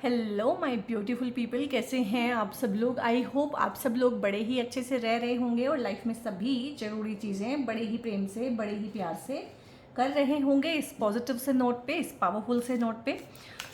Hello my beautiful people, कैसे हैं आप सब लोग। आई होप आप सब लोग बड़े ही अच्छे से रह रहे होंगे और लाइफ में सभी ज़रूरी चीज़ें बड़े ही प्रेम से, बड़े ही प्यार से कर रहे होंगे। इस पॉजिटिव से नोट पे, इस पावरफुल से नोट पे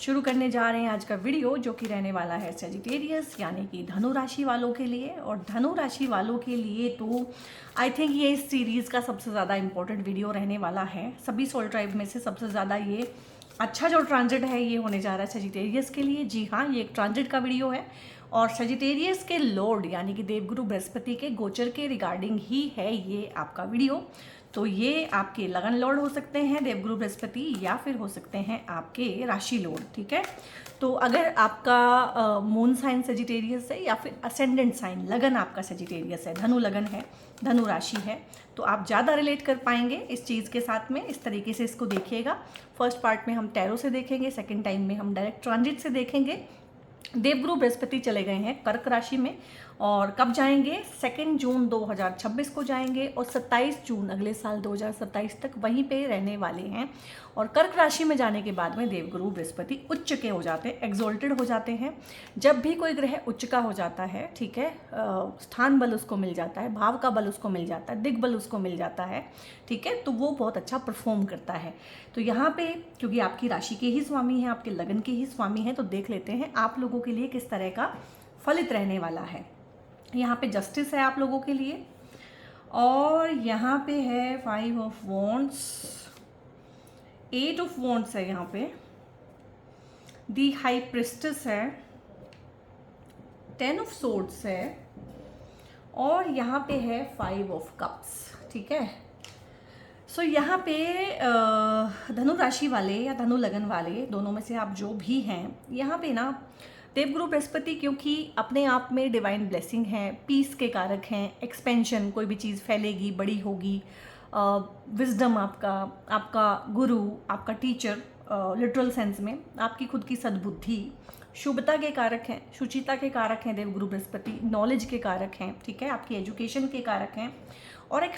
शुरू करने जा रहे हैं आज का वीडियो, जो कि रहने वाला है सेजिटेरियस यानी कि धनु राशि वालों के लिए। और धनु राशि वालों के लिए तो आई थिंक ये इस सीरीज़ का सबसे ज़्यादा इंपॉर्टेंट वीडियो रहने वाला है। सभी सोल ट्राइब में से सबसे ज़्यादा ये अच्छा जो ट्रांजिट है ये होने जा रहा है सेजिटेरियस के लिए। जी हाँ, ये एक ट्रांजिट का वीडियो है और सेजिटेरियस के लॉर्ड यानी कि देवगुरु बृहस्पति के गोचर के रिगार्डिंग ही है ये आपका वीडियो। तो ये आपके लगन लॉर्ड हो सकते हैं देवगुरु बृहस्पति, या फिर हो सकते हैं आपके राशि लॉर्ड। ठीक है, तो अगर आपका मून साइन सेजिटेरियस है या फिर असेंडेंट साइन लगन आपका सेजिटेरियस है, धनु लगन है, धनु राशि है, तो आप ज़्यादा रिलेट कर पाएंगे इस चीज़ के साथ में। इस तरीके से इसको देखिएगा। फर्स्ट पार्ट में हम टैरो से देखेंगे, सेकंड टाइम में हम डायरेक्ट ट्रांजिट से देखेंगे। देवगुरु बृहस्पति चले गए हैं कर्क राशि में, और कब जाएंगे? 2 जून 2026 को जाएंगे और 27 जून अगले साल 2027 तक वहीं पे रहने वाले हैं। और कर्क राशि में जाने के बाद में देवगुरु बृहस्पति उच्च के हो जाते हैं, एक्सोल्टेड हो जाते हैं। जब भी कोई ग्रह उच्च का हो जाता है, ठीक है, स्थान बल उसको मिल जाता है, भाव का बल उसको मिल जाता है, दिग्बल उसको मिल जाता है, ठीक है, तो वो बहुत अच्छा परफॉर्म करता है। तो यहाँ पे क्योंकि आपकी राशि के ही स्वामी हैं, आपके लगन के ही स्वामी हैं, तो देख लेते हैं आप लोगों के लिए किस तरह का फलित रहने वाला है। यहाँ पे जस्टिस है आप लोगों के लिए, और यहाँ पे है 5 ऑफ वॉन्ड्स, 8 ऑफ वॉन्ड्स है, यहाँ पे दी हाई प्रिस्टेस है, 10 ऑफ सोर्ड्स है, और यहाँ पे है 5 ऑफ कप्स। ठीक है, सो यहाँ पे धनु राशि वाले या धनु लगन वाले, दोनों में से आप जो भी हैं, यहाँ पे ना देवगुरु बृहस्पति क्योंकि अपने आप में डिवाइन ब्लेसिंग है, पीस के कारक हैं, एक्सपेंशन, कोई भी चीज़ फैलेगी, बड़ी होगी, विजडम आपका गुरु, आपका टीचर, लिटरल सेंस में आपकी खुद की सद्बुद्धि, शुभता के कारक हैं, शुचिता के कारक हैं देवगुरु बृहस्पति, नॉलेज के कारक हैं, ठीक है, आपकी एजुकेशन के कारक हैं, और एक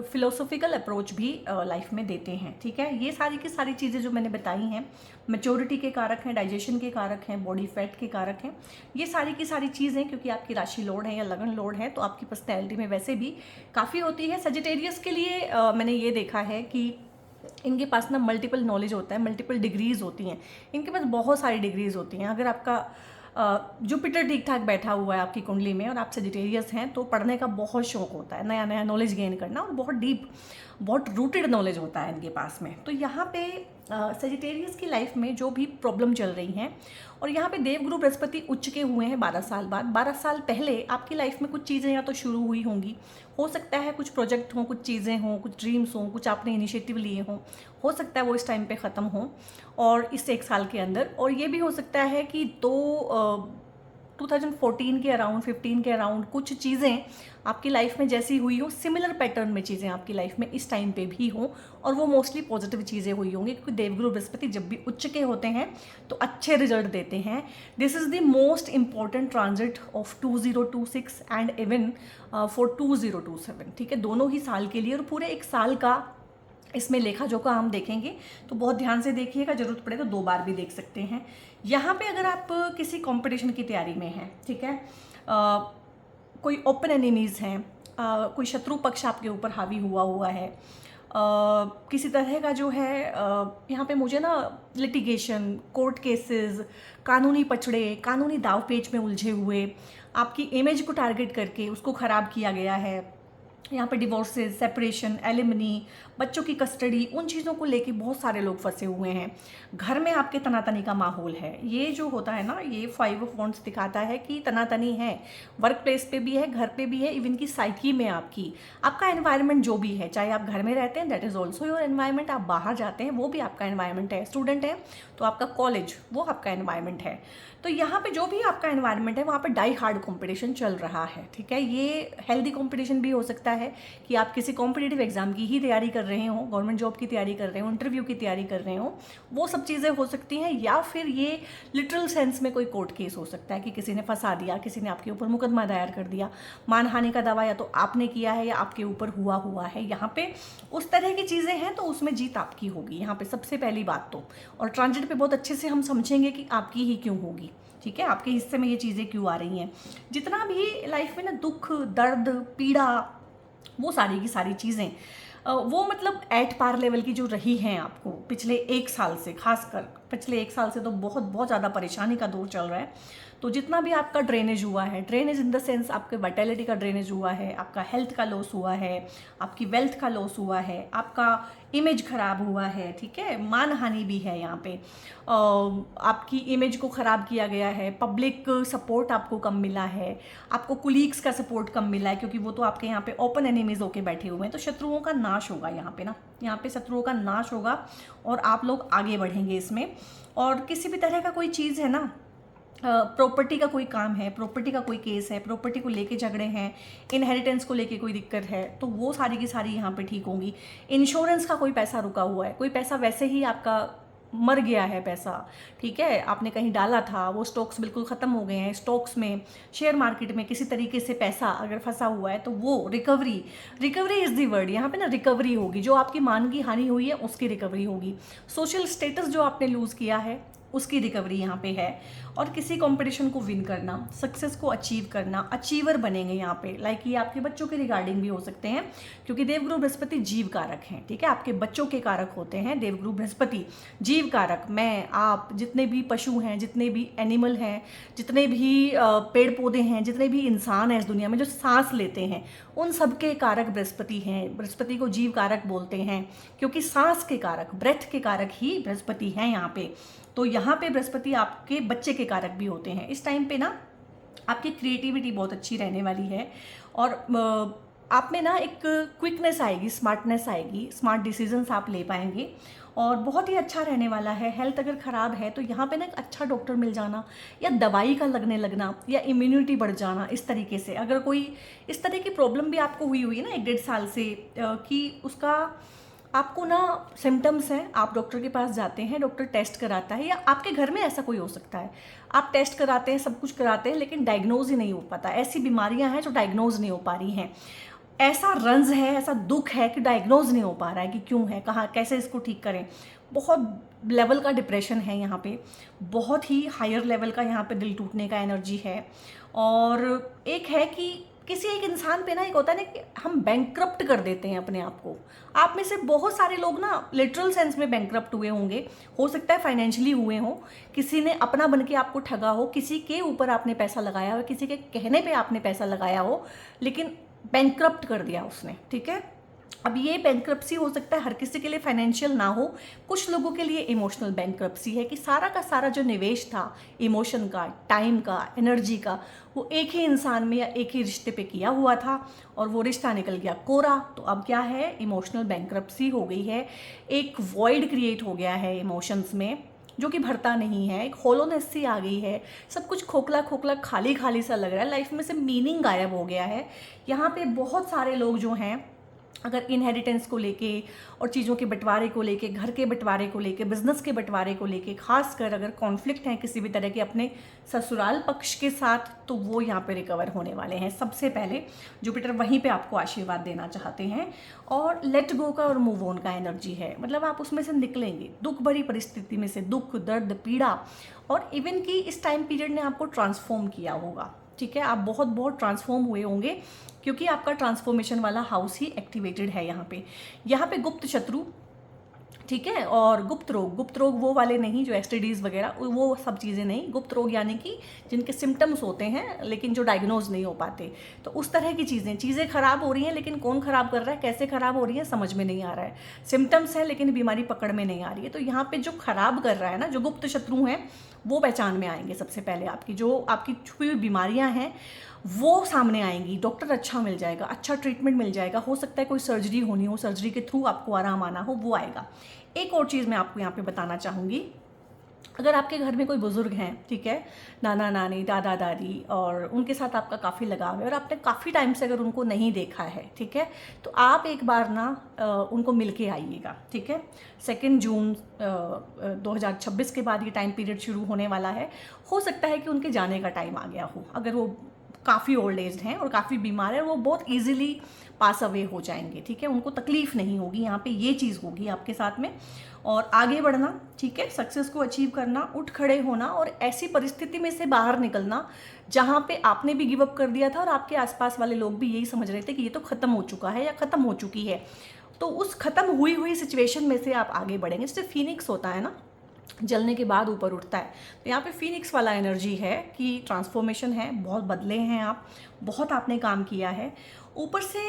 फिलोसफिकल अप्रोच भी लाइफ में देते हैं। ठीक है, ये सारी की सारी चीज़ें जो मैंने बताई हैं, मैच्योरिटी के कारक हैं, डाइजेशन के कारक हैं, बॉडी फैट के कारक हैं, ये सारी की सारी चीज़ें क्योंकि आपकी राशि लॉर्ड है या लगन लॉर्ड है, तो आपकी पर्सनैलिटी में वैसे भी काफ़ी होती है। सेजिटेरियस के लिए मैंने ये देखा है कि इनके पास ना मल्टीपल नॉलेज होता है, मल्टीपल डिग्रीज होती हैं, इनके पास बहुत सारी डिग्रीज होती हैं। अगर आपका जुपिटर ठीक ठाक बैठा हुआ है आपकी कुंडली में और आप सेजिटेरियस हैं, तो पढ़ने का बहुत शौक होता है, नया नया नॉलेज गेन करना, और बहुत डीप, बहुत रूटेड नॉलेज होता है इनके पास में। तो यहाँ पे सेजिटेरियस की लाइफ में जो भी प्रॉब्लम चल रही हैं, और यहाँ पे देवगुरु बृहस्पति उच्च के हुए हैं 12 साल बाद। 12 साल पहले आपकी लाइफ में कुछ चीज़ें या तो शुरू हुई होंगी, हो सकता है कुछ प्रोजेक्ट हों, कुछ चीज़ें हों, कुछ ड्रीम्स हों, कुछ आपने इनिशिएटिव लिए हों, हो सकता है वो इस टाइम पे ख़त्म हों और इस 1 साल के अंदर। और ये भी हो सकता है कि 2014 के अराउंड, 15 के अराउंड कुछ चीज़ें आपकी लाइफ में जैसी हुई हो, सिमिलर पैटर्न में चीज़ें आपकी लाइफ में इस टाइम पे भी हों, और वो मोस्टली पॉजिटिव चीज़ें हुई होंगी, क्योंकि देवगुरु बृहस्पति जब भी उच्च के होते हैं तो अच्छे रिजल्ट देते हैं। This is the most important transit of 2026 and even for 2027। ठीक है, दोनों ही साल के लिए, और पूरे 1 साल का इसमें लेखा जोखा हम देखेंगे, तो बहुत ध्यान से देखिएगा, ज़रूरत पड़े तो 2 बार भी देख सकते हैं। यहाँ पे अगर आप किसी कंपटीशन की तैयारी में हैं, ठीक है, कोई ओपन एनिमीज़ हैं, कोई शत्रु पक्ष आपके ऊपर हावी हुआ है, किसी तरह का जो है यहाँ पे मुझे ना लिटिगेशन, कोर्ट केसेस, कानूनी पचड़े, कानूनी दाव पेच में उलझे हुए, आपकी इमेज को टारगेट करके उसको ख़राब किया गया है, यहाँ पे डिवोर्सेस, सेपरेशन, एलिमनी, बच्चों की कस्टडी, उन चीज़ों को लेके बहुत सारे लोग फंसे हुए हैं। घर में आपके तनातनी का माहौल है, ये जो होता है ना, ये 5 ऑफ वॉन्ड्स दिखाता है कि तनातनी है, वर्क प्लेस पे भी है, घर पे भी है, इवन की साइकी में आपका एनवायरनमेंट जो भी है, चाहे आप घर में रहते हैं, that is also your environment, आप बाहर जाते हैं वो भी आपका एनवायरनमेंट है, स्टूडेंट है तो आपका कॉलेज वो आपका एनवायरनमेंट है। तो यहाँ पे जो भी आपका एनवायरनमेंट है वहाँ पे डाई हार्ड कॉम्पिटिशन चल रहा है। ठीक है, ये हेल्दी कॉम्पिटिशन भी हो सकता है कि आप किसी कॉम्पिटिटिव एग्जाम की ही तैयारी कर रहे हो, गवर्नमेंट जॉब की तैयारी कर रहे हो, इंटरव्यू की तैयारी कर रहे हो, वो सब चीज़ें हो सकती हैं। या फिर ये लिटरल सेंस में कोई कोर्ट केस हो सकता है कि किसी ने फंसा दिया, किसी ने आपके ऊपर मुकदमा दायर कर दिया, मानहानि का दावा या तो आपने किया है या आपके ऊपर हुआ है। यहाँ पे उस तरह की चीज़ें हैं तो उसमें जीत आपकी होगी यहाँ पे सबसे पहली बात तो। और ट्रांजिट पे बहुत अच्छे से हम समझेंगे कि आपकी ही क्यों होगी, ठीक है, आपके हिस्से में ये चीज़ें क्यों आ रही हैं। जितना भी लाइफ में ना दुख, दर्द, पीड़ा, वो सारी की सारी चीज़ें वो मतलब एट पार लेवल की जो रही हैं आपको पिछले 1 साल से, खासकर पिछले 1 साल से तो बहुत बहुत ज़्यादा परेशानी का दौर चल रहा है। तो जितना भी आपका ड्रेनेज हुआ है, ड्रेनेज इन द सेंस आपके वाइटैलिटी का ड्रेनेज हुआ है, आपका हेल्थ का लॉस हुआ है, आपकी वेल्थ का लॉस हुआ है, आपका इमेज खराब हुआ है, ठीक है, मानहानि भी है यहाँ पे, आपकी इमेज को ख़राब किया गया है, पब्लिक सपोर्ट आपको कम मिला है, आपको कुलीग्स का सपोर्ट कम मिला है क्योंकि वो तो आपके यहाँ पे ओपन एनिमीज होके बैठे हुए हैं। तो शत्रुओं का नाश होगा यहाँ पे ना, यहाँ पे शत्रुओं का नाश होगा और आप लोग आगे बढ़ेंगे इसमें। और किसी भी तरह का कोई चीज़ है ना, प्रॉपर्टी का कोई काम है, प्रॉपर्टी का कोई केस है, प्रॉपर्टी को लेके झगड़े हैं, इनहेरिटेंस को लेके कोई दिक्कत है, तो वो सारी की सारी यहाँ पे ठीक होंगी। इंश्योरेंस का कोई पैसा रुका हुआ है, कोई पैसा वैसे ही आपका मर गया है पैसा, ठीक है, आपने कहीं डाला था, वो स्टॉक्स बिल्कुल ख़त्म हो गए हैं, स्टॉक्स में, शेयर मार्केट में किसी तरीके से पैसा अगर फंसा हुआ है तो वो रिकवरी इज़ दी वर्ड, यहाँ पे ना रिकवरी होगी। जो आपकी मान की हानि हुई है उसकी रिकवरी होगी। सोशल स्टेटस जो आपने लूज़ किया है उसकी रिकवरी यहाँ पे है। और किसी कंपटीशन को विन करना, सक्सेस को अचीव करना, अचीवर बनेंगे यहाँ पे। लाइक ये आपके बच्चों के रिगार्डिंग भी हो सकते हैं क्योंकि देवगुरु बृहस्पति जीव कारक हैं, ठीक है, आपके बच्चों के कारक होते हैं देवगुरु बृहस्पति, जीव कारक। मैं, आप, जितने भी पशु हैं, जितने भी एनिमल हैं, जितने भी पेड़ पौधे हैं, जितने भी इंसान हैं इस दुनिया में जो सांस लेते हैं, उन सब के कारक बृहस्पति हैं। बृहस्पति को जीव कारक बोलते हैं क्योंकि सांस के कारक, ब्रेथ के कारक ही बृहस्पति हैं यहाँ पे। तो यहाँ पे बृहस्पति आपके बच्चे के कारक भी होते हैं। इस टाइम पे ना आपकी क्रिएटिविटी बहुत अच्छी रहने वाली है और आप में ना एक क्विकनेस आएगी, स्मार्टनेस आएगी, स्मार्ट डिसीजंस आप ले पाएंगे और बहुत ही अच्छा रहने वाला है। हेल्थ अगर ख़राब है तो यहाँ पे ना एक अच्छा डॉक्टर मिल जाना या दवाई का लगना या इम्यूनिटी बढ़ जाना, इस तरीके से। अगर कोई इस तरह की प्रॉब्लम भी आपको हुई है ना 1-1.5 साल से कि उसका आपको ना सिम्टम्स हैं, आप डॉक्टर के पास जाते हैं, डॉक्टर टेस्ट कराता है, या आपके घर में ऐसा कोई हो सकता है, आप टेस्ट कराते हैं, सब कुछ कराते हैं, लेकिन डायग्नोज ही नहीं हो पाता। ऐसी बीमारियां हैं जो डायग्नोज नहीं हो पा रही हैं, ऐसा रंज है, ऐसा दुख है कि डायग्नोज नहीं हो पा रहा है कि क्यों है, कहाँ, कैसे इसको ठीक करें। बहुत लेवल का डिप्रेशन है यहाँ पे, बहुत ही हायर लेवल का यहाँ पे दिल टूटने का एनर्जी है। और एक है कि किसी एक इंसान पे ना एक होता है ना कि हम बैंकक्रप्ट कर देते हैं अपने आप को। आप में से बहुत सारे लोग ना लिटरल सेंस में बैंकक्रप्ट हुए होंगे, हो सकता है फाइनेंशियली हुए हों, किसी ने अपना बन के आपको ठगा हो, किसी के ऊपर आपने पैसा लगाया हो, किसी के कहने पे आपने पैसा लगाया हो, लेकिन बैंकक्रप्ट कर दिया उसने, ठीक है। अब ये बैंकक्रप्सी हो सकता है हर किसी के लिए फाइनेंशियल ना हो, कुछ लोगों के लिए इमोशनल बैंकक्रप्सी है कि सारा का सारा जो निवेश था इमोशन का, टाइम का, एनर्जी का, वो एक ही इंसान में या एक ही रिश्ते पे किया हुआ था और वो रिश्ता निकल गया कोरा। तो अब क्या है, इमोशनल बैंकक्रप्सी हो गई है, एक वॉइड क्रिएट हो गया है इमोशंस में जो कि भरता नहीं है, एक होलोनेस सी आ गई है, सब कुछ खोखला खोखला, खाली खाली सा लग रहा है, लाइफ में से मीनिंग गायब हो गया है। यहाँ पे बहुत सारे लोग जो हैं अगर इनहेरिटेंस को लेके और चीज़ों के बंटवारे को लेके, घर के बंटवारे को लेके, बिजनेस के बंटवारे को लेके, खासकर अगर कॉन्फ्लिक्ट है किसी भी तरह के अपने ससुराल पक्ष के साथ, तो वो यहाँ पे रिकवर होने वाले हैं। सबसे पहले जुपिटर वहीं पे आपको आशीर्वाद देना चाहते हैं और लेट गो का और मूव ऑन का एनर्जी है, मतलब आप उसमें से निकलेंगे, दुख भरी परिस्थिति में से, दुख, दर्द, पीड़ा, और इवन कि इस टाइम पीरियड ने आपको ट्रांसफॉर्म किया होगा, ठीक है, आप बहुत बहुत ट्रांसफॉर्म हुए होंगे क्योंकि आपका ट्रांसफॉर्मेशन वाला हाउस ही एक्टिवेटेड है यहाँ पे गुप्त शत्रु, ठीक है, और गुप्त रोग वो वाले नहीं जो एसटीडीज वगैरह, वो सब चीज़ें नहीं, गुप्त रोग यानी कि जिनके सिम्टम्स होते हैं लेकिन जो डायग्नोज नहीं हो पाते, तो उस तरह की चीज़ें खराब हो रही हैं, लेकिन कौन खराब कर रहा है, कैसे खराब हो रही है, समझ में नहीं आ रहा है। सिम्टम्स हैं लेकिन बीमारी पकड़ में नहीं आ रही है। तो यहाँ पे जो खराब कर रहा है ना, जो गुप्त शत्रु हैं, वो पहचान में आएंगे। सबसे पहले आपकी जो आपकी छुपी हुई बीमारियाँ हैं वो सामने आएंगी, डॉक्टर अच्छा मिल जाएगा, अच्छा ट्रीटमेंट मिल जाएगा, हो सकता है कोई सर्जरी होनी हो, सर्जरी के थ्रू आपको आराम आना हो, वो आएगा। एक और चीज़ मैं आपको यहाँ पे बताना चाहूँगी, अगर आपके घर में कोई बुज़ुर्ग हैं, ठीक है, नाना नानी दादा दादी, और उनके साथ आपका काफ़ी लगाव है और आपने काफ़ी टाइम से अगर उनको नहीं देखा है, ठीक है, तो आप एक बार ना उनको मिल के आइएगा, ठीक है। 2 जून 2026 के बाद ये टाइम पीरियड शुरू होने वाला है। हो सकता है कि उनके जाने का टाइम आ गया हो, अगर वो काफ़ी ओल्ड एज हैं और काफ़ी बीमार है, वो बहुत ईजिली पास अवे हो जाएंगे, ठीक है, उनको तकलीफ नहीं होगी, यहाँ पे ये चीज़ होगी आपके साथ में। और आगे बढ़ना, ठीक है, सक्सेस को अचीव करना, उठ खड़े होना और ऐसी परिस्थिति में से बाहर निकलना जहाँ पे आपने भी गिव अप कर दिया था और आपके आसपास वाले लोग भी यही समझ रहे थे कि ये तो ख़त्म हो चुका है या ख़त्म हो चुकी है। तो उस ख़त्म हुई हुई सिचुएशन में से आप आगे बढ़ेंगे। जैसे फिनिक्स होता है ना, जलने के बाद ऊपर उठता है, तो यहाँ पे फिनिक्स वाला एनर्जी है कि ट्रांसफॉर्मेशन है, बहुत बदले हैं आप, बहुत आपने काम किया है। ऊपर से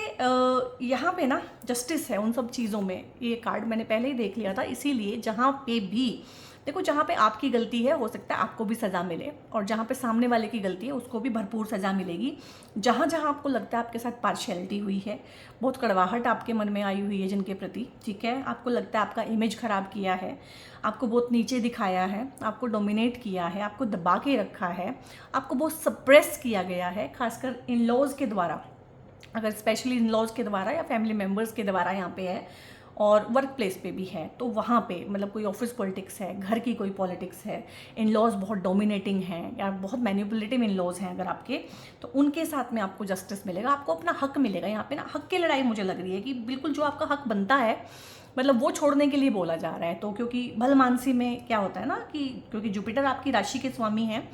यहाँ पे ना जस्टिस है उन सब चीज़ों में। ये कार्ड मैंने पहले ही देख लिया था, इसीलिए जहाँ पे भी देखो, जहाँ पे आपकी गलती है हो सकता है आपको भी सज़ा मिले, और जहाँ पे सामने वाले की गलती है उसको भी भरपूर सज़ा मिलेगी। जहाँ जहाँ आपको लगता है आपके साथ पार्शियलिटी हुई है, बहुत कड़वाहट आपके मन में आई हुई है जिनके प्रति, ठीक है, आपको लगता है आपका इमेज ख़राब किया है, आपको बहुत नीचे दिखाया है, आपको डोमिनेट किया है, आपको दबा के रखा है, आपको बहुत सप्रेस किया गया है, खासकर इन लॉज के द्वारा, अगर स्पेशली इन लॉज के द्वारा या फैमिली मेम्बर्स के द्वारा यहाँ पे है, और वर्क प्लेस पे भी है, तो वहाँ पे मतलब कोई ऑफिस पॉलिटिक्स है, घर की कोई पॉलिटिक्स है, इन लॉज बहुत डोमिनेटिंग हैं या बहुत मैनिपुलेटिव इन लॉज हैं अगर आपके, तो उनके साथ में आपको जस्टिस मिलेगा, आपको अपना हक मिलेगा। यहाँ पे ना हक की लड़ाई मुझे लग रही है कि बिल्कुल जो आपका हक बनता है, मतलब वो छोड़ने के लिए बोला जा रहा है। तो क्योंकि भलमानसी में क्या होता है ना कि क्योंकि जुपिटर आपकी राशि के स्वामी हैं,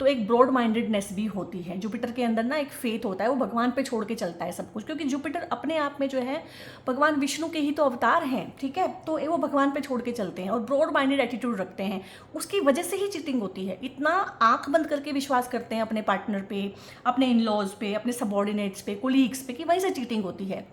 तो एक ब्रॉड माइंडेडनेस भी होती है जुपिटर के अंदर ना, एक फेथ होता है, वो भगवान पे छोड़ के चलता है सब कुछ, क्योंकि जुपिटर अपने आप में जो है भगवान विष्णु के ही तो अवतार हैं, ठीक है, तो वो भगवान पे छोड़ के चलते हैं और ब्रॉड माइंडेड एटीट्यूड रखते हैं। उसकी वजह से ही चीटिंग होती है, इतना आंख बंद करके विश्वास करते हैं अपने पार्टनर पे, अपने इन लॉज पे, अपने सबॉर्डिनेट्स पे, कोलीग्स पे, कि वहीं से चीटिंग होती है।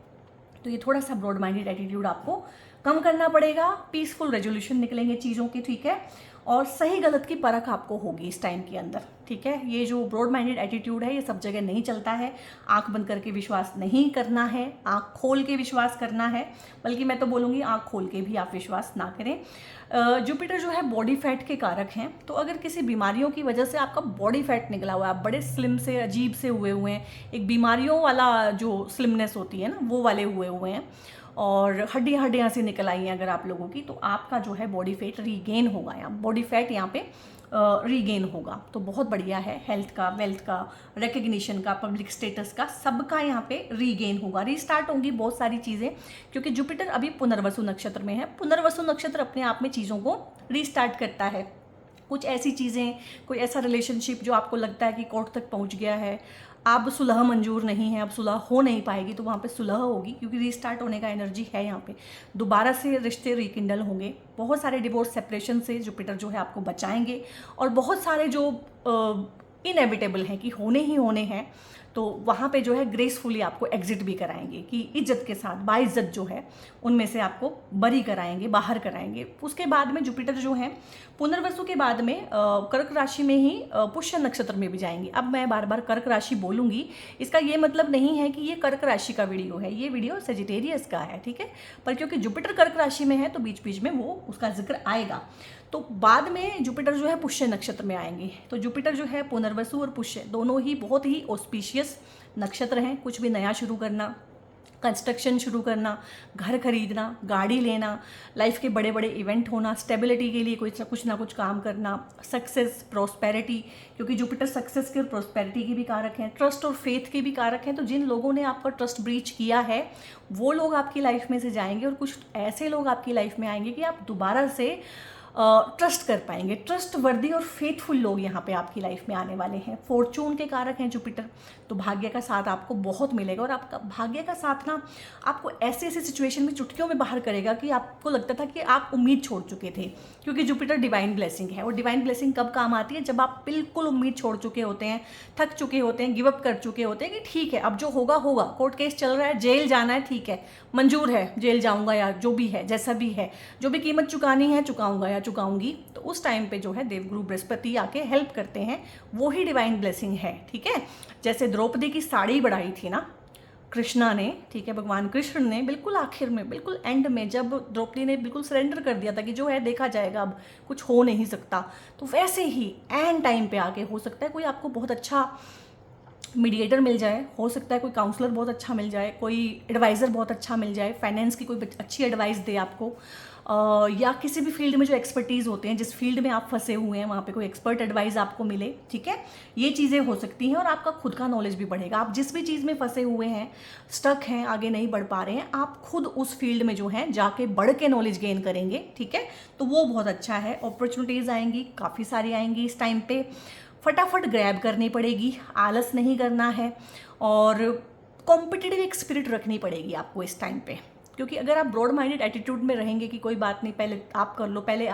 तो ये थोड़ा सा ब्रॉड माइंडेड एटीट्यूड आपको कम करना पड़ेगा, पीसफुल रेजोल्यूशन निकलेंगे चीज़ों के, ठीक है, और सही गलत की परख आपको होगी इस टाइम के अंदर, ठीक है। ये जो ब्रॉड माइंडेड एटीट्यूड है ये सब जगह नहीं चलता है, आंख बंद करके विश्वास नहीं करना है, आंख खोल के विश्वास करना है, बल्कि मैं तो बोलूँगी आंख खोल के भी आप विश्वास ना करें। जुपिटर जो है बॉडी फैट के कारक हैं, तो अगर किसी बीमारियों की वजह से आपका बॉडी फैट निकला हुआ है, आप बड़े स्लिम से अजीब से हुए हैं, एक बीमारियों वाला जो स्लिमनेस होती है ना वो वाले हुए हैं, और हड्डियाँ से निकल आई हैं अगर आप लोगों की, तो आपका जो है बॉडी फैट रीगेन होगा, यहाँ बॉडी फैट यहाँ पे रीगेन होगा, तो बहुत बढ़िया है। हेल्थ का, वेल्थ का, रिकग्निशन का, पब्लिक स्टेटस का, सबका यहाँ पे रीगेन होगा, रीस्टार्ट होंगी बहुत सारी चीज़ें, क्योंकि जुपिटर अभी पुनर्वसु नक्षत्र में है। पुनर्वसु नक्षत्र अपने आप में चीज़ों को रीस्टार्ट करता है। कुछ ऐसी चीज़ें, कोई ऐसा रिलेशनशिप जो आपको लगता है कि कोर्ट तक पहुँच गया है, अब सुलह मंजूर नहीं है, अब सुलह हो नहीं पाएगी, तो वहाँ पे सुलह होगी, क्योंकि रीस्टार्ट होने का एनर्जी है यहाँ पे। दोबारा से रिश्ते रिकिंडल होंगे, बहुत सारे डिवोर्स सेपरेशन से जुपिटर जो है आपको बचाएंगे, और बहुत सारे जो इनएविटेबल हैं कि होने ही होने हैं, तो वहाँ पे जो है ग्रेसफुली आपको एग्जिट भी कराएंगे, कि इज्जत के साथ, बाइज्जत जो है उनमें से आपको बरी कराएंगे, बाहर कराएंगे। उसके बाद में जुपिटर जो है पुनर्वसु के बाद में कर्क राशि में ही पुष्य नक्षत्र में भी जाएंगे। अब मैं बार बार कर्क राशि बोलूँगी, इसका ये मतलब नहीं है कि ये कर्क राशि का वीडियो है, ये वीडियो सेजिटेरियस का है, ठीक है, पर क्योंकि जुपिटर कर्क राशि में है तो बीच बीच में वो उसका जिक्र आएगा। तो बाद में जुपिटर जो है पुष्य नक्षत्र में आएंगे, तो जुपिटर जो है पुनर्वसु और पुष्य दोनों ही बहुत ही ऑस्पिशियस नक्षत्र हैं। कुछ भी नया शुरू करना, कंस्ट्रक्शन शुरू करना, घर खरीदना, गाड़ी लेना, लाइफ के बड़े बड़े इवेंट होना, स्टेबिलिटी के लिए कुछ ना कुछ काम करना, सक्सेस, प्रॉस्पेरिटी, क्योंकि जुपिटर सक्सेस के और प्रॉस्पेरिटी की भी कारक हैं, ट्रस्ट और फेथ के भी कारक हैं। तो जिन लोगों ने आपका ट्रस्ट ब्रीच किया है वो लोग आपकी लाइफ में से जाएंगे, और कुछ ऐसे लोग आपकी लाइफ में आएंगे कि आप दोबारा से ट्रस्ट कर पाएंगे। ट्रस्ट वर्दी और फेथफुल लोग यहाँ पे आपकी लाइफ में आने वाले हैं। फॉर्चून के कारक हैं जुपिटर, तो भाग्य का साथ आपको बहुत मिलेगा, और आपका भाग्य का साथ ना आपको ऐसे ऐसे सिचुएशन में चुटकियों में बाहर करेगा कि आपको लगता था कि आप उम्मीद छोड़ चुके थे, क्योंकि जुपिटर डिवाइन ब्लेसिंग है। और डिवाइन ब्लेसिंग कब काम आती है? जब आप बिल्कुल उम्मीद छोड़ चुके होते हैं, थक चुके होते हैं, गिव अप कर चुके होते हैं कि ठीक है अब जो होगा होगा, कोर्ट केस चल रहा है, जेल जाना है, ठीक है मंजूर है, जेल जाऊँगा, या जो भी है, जैसा भी है, जो भी कीमत चुकानी है चुकाऊँगा या चुकाऊंगी। तो उस टाइम पे जो है देवगुरु बृहस्पति आके हेल्प करते हैं, वो ही डिवाइन ब्लेसिंग है, ठीक है। जैसे द्रौपदी की साड़ी बढ़ाई थी ना, कृष्णा ने, ठीक है, भगवान कृष्ण ने बिल्कुल आखिर में, बिल्कुल एंड में, जब द्रौपदी ने बिल्कुल सरेंडर कर दिया था कि जो है देखा जाएगा, अब कुछ हो नहीं सकता, तो वैसे ही एंड टाइम पे आके हो सकता है कोई आपको बहुत अच्छा मीडिएटर मिल जाए, हो सकता है कोई काउंसलर बहुत अच्छा मिल जाए, कोई एडवाइज़र बहुत अच्छा मिल जाए, फाइनेंस की कोई अच्छी एडवाइस दे आपको, या किसी भी फील्ड में जो एक्सपर्टीज़ होते हैं, जिस फील्ड में आप फंसे हुए हैं वहाँ पे कोई एक्सपर्ट एडवाइस आपको मिले, ठीक है। ये चीज़ें हो सकती हैं और आपका खुद का नॉलेज भी बढ़ेगा। आप जिस भी चीज़ में फंसे हुए हैं, स्टक हैं, आगे नहीं बढ़ पा रहे हैं, आप खुद उस फील्ड में जो है जाके बढ़ के नॉलेज गेन करेंगे, ठीक है, तो वो बहुत अच्छा है। अपॉर्चुनिटीज़ आएंगी, काफ़ी सारी आएंगी इस टाइम पे, फटाफट ग्रैब करनी पड़ेगी, आलस नहीं करना है, और कॉम्पिटिटिव एक स्पिरिट रखनी पड़ेगी आपको इस टाइम पे, क्योंकि अगर आप ब्रॉड माइंडेड एटीट्यूड में रहेंगे कि कोई बात नहीं, पहले आप कर लो, पहले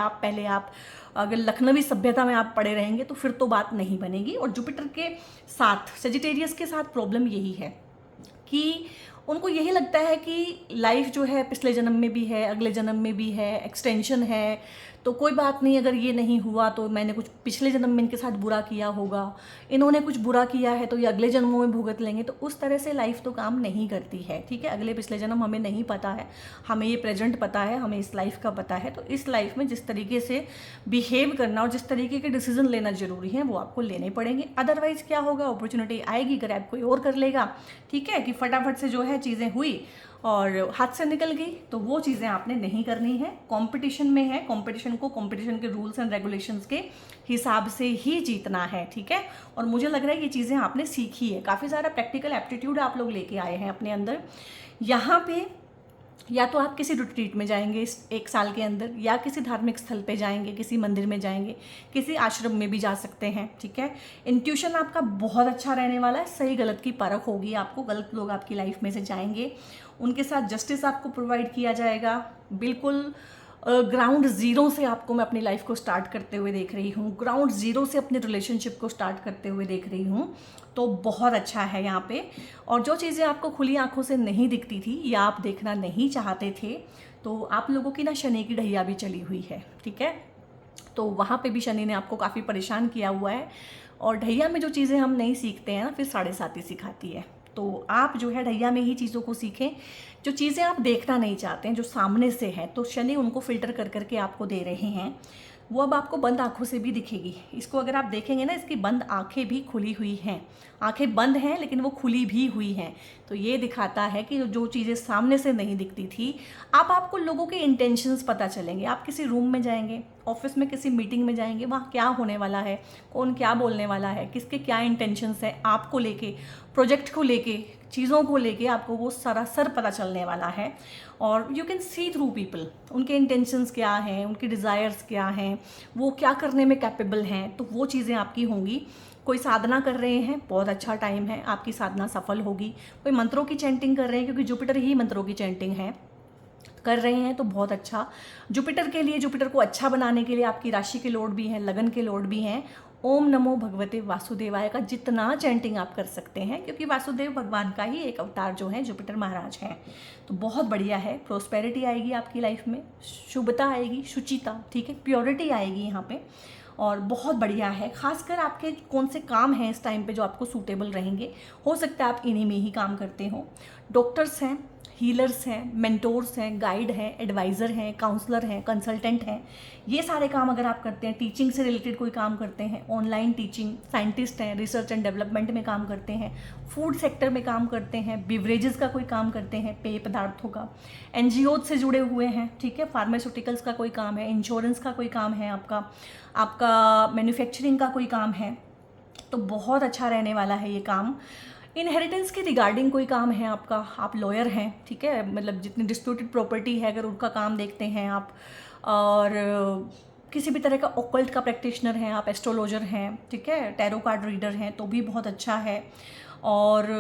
आप, अगर लखनवी सभ्यता में आप पड़े रहेंगे तो फिर तो बात नहीं बनेगी। और जुपिटर के साथ, सजिटेरियस के साथ प्रॉब्लम यही है कि उनको यही लगता है कि लाइफ जो है पिछले जन्म में भी है, अगले जन्म में भी है, एक्सटेंशन है, तो कोई बात नहीं, अगर ये नहीं हुआ तो मैंने कुछ पिछले जन्म में इनके साथ बुरा किया होगा, इन्होंने कुछ बुरा किया है तो ये अगले जन्मों में भुगत लेंगे। तो उस तरह से लाइफ तो काम नहीं करती है, ठीक है। अगले पिछले जन्म हमें नहीं पता है, हमें ये प्रेजेंट पता है, हमें इस लाइफ का पता है। तो इस लाइफ में जिस तरीके से बिहेव करना और जिस तरीके के डिसीजन लेना जरूरी है वो आपको लेने पड़ेंगे। अदरवाइज क्या होगा, अपॉर्चुनिटी आएगी, ग्रैब कोई और कर लेगा, ठीक है, कि फटाफट से जो है चीज़ें हुई और हाथ से निकल गई, तो वो चीज़ें आपने नहीं करनी है। कंपटीशन में है, कंपटीशन को कंपटीशन के रूल्स एंड रेगुलेशंस के हिसाब से ही जीतना है, ठीक है। और मुझे लग रहा है ये चीज़ें आपने सीखी है, काफ़ी सारा प्रैक्टिकल एप्टीट्यूड आप लोग लेके आए हैं अपने अंदर। यहाँ पे या तो आप किसी रिट्रीट में जाएंगे इस 1 साल के अंदर, या किसी धार्मिक स्थल पे जाएंगे, किसी मंदिर में जाएंगे, किसी आश्रम में भी जा सकते हैं, ठीक है। इंट्यूशन आपका बहुत अच्छा रहने वाला है, सही गलत की परख होगी आपको, गलत लोग आपकी लाइफ में से जाएंगे, उनके साथ जस्टिस आपको प्रोवाइड किया जाएगा। बिल्कुल ग्राउंड ज़ीरो से आपको मैं अपनी लाइफ को स्टार्ट करते हुए देख रही हूँ, ग्राउंड ज़ीरो से अपने रिलेशनशिप को स्टार्ट करते हुए देख रही हूँ, तो बहुत अच्छा है यहाँ पे। और जो चीज़ें आपको खुली आंखों से नहीं दिखती थी या आप देखना नहीं चाहते थे, तो आप लोगों की ना शनि की ढैया भी चली हुई है, ठीक है। तो वहाँ पे भी शनि ने आपको काफ़ी परेशान किया हुआ है, और ढैया में जो चीज़ें हम नहीं सीखते हैं ना, फिर 7.5 ही सिखाती है। तो आप जो है ढैया में ही चीज़ों को सीखें, जो चीज़ें आप देखना नहीं चाहते हैं, जो सामने से है, तो शनि उनको फिल्टर कर करके आपको दे रहे हैं, वो अब आपको बंद आंखों से भी दिखेगी। इसको अगर आप देखेंगे ना, इसकी बंद आंखें भी खुली हुई हैं, आंखें बंद हैं लेकिन वो खुली भी हुई हैं। तो ये दिखाता है कि जो चीज़ें सामने से नहीं दिखती थी, आपको लोगों के इंटेंशंस पता चलेंगे। आप किसी रूम में जाएंगे, ऑफिस में किसी मीटिंग में जाएंगे, वहाँ क्या होने वाला है, कौन क्या बोलने वाला है, किसके क्या इंटेंशंस है आपको लेके, प्रोजेक्ट को लेके, चीज़ों को लेके, आपको वो सरासर पता चलने वाला है। और you can see through people, उनके इंटेंशंस क्या हैं, उनके डिज़ायर्स क्या हैं, वो क्या करने में कैपेबल हैं, तो वो चीज़ें आपकी होंगी। कोई साधना कर रहे हैं, बहुत अच्छा टाइम है, आपकी साधना सफल होगी। कोई मंत्रों की चैंटिंग कर रहे हैं, क्योंकि जुपिटर ही मंत्रों की चैंटिंग है, कर रहे हैं, तो बहुत अच्छा। जुपिटर के लिए, जुपिटर को अच्छा बनाने के लिए आपकी राशि के लोड भी हैं, लगन के लोड भी हैं। ओम नमो भगवते वासुदेवाय का जितना चैंटिंग आप कर सकते हैं, क्योंकि वासुदेव भगवान का ही एक अवतार जो है जुपिटर महाराज हैं, तो बहुत बढ़िया है। प्रोस्पेरिटी आएगी आपकी लाइफ में, शुभता आएगी, शुचिता, ठीक है, प्योरिटी आएगी यहाँ पे, और बहुत बढ़िया है। खासकर आपके कौन से काम हैं इस टाइम पे जो आपको सूटेबल रहेंगे, हो सकता है आप इन्हीं में ही काम करते हो। डॉक्टर्स हैं, हीलर्स हैं, मेंटोर्स हैं, गाइड हैं, एडवाइज़र हैं, काउंसलर हैं, कंसल्टेंट हैं, ये सारे काम अगर आप करते हैं, टीचिंग से रिलेटेड कोई काम करते हैं, ऑनलाइन टीचिंग, साइंटिस्ट हैं, रिसर्च एंड डेवलपमेंट में काम करते हैं, फूड सेक्टर में काम करते हैं, बिवरेजेस का कोई काम करते हैं, पेय पदार्थों का, NGO से जुड़े हुए हैं, ठीक है, फार्मास्यूटिकल्स का कोई काम है, इंश्योरेंस का कोई काम है, आपका मैन्युफैक्चरिंग का कोई काम है, तो बहुत अच्छा रहने वाला है ये काम। इनहेरिटेंस के रिगार्डिंग कोई काम है आपका, आप लॉयर हैं, ठीक है, मतलब जितनी डिस्प्यूटेड प्रॉपर्टी है अगर उनका काम देखते हैं आप, और किसी भी तरह का ऑकल्ट का प्रैक्टिशनर हैं आप, एस्ट्रोलॉजर हैं, ठीक है, टैरो कार्ड रीडर हैं, तो भी बहुत अच्छा है। और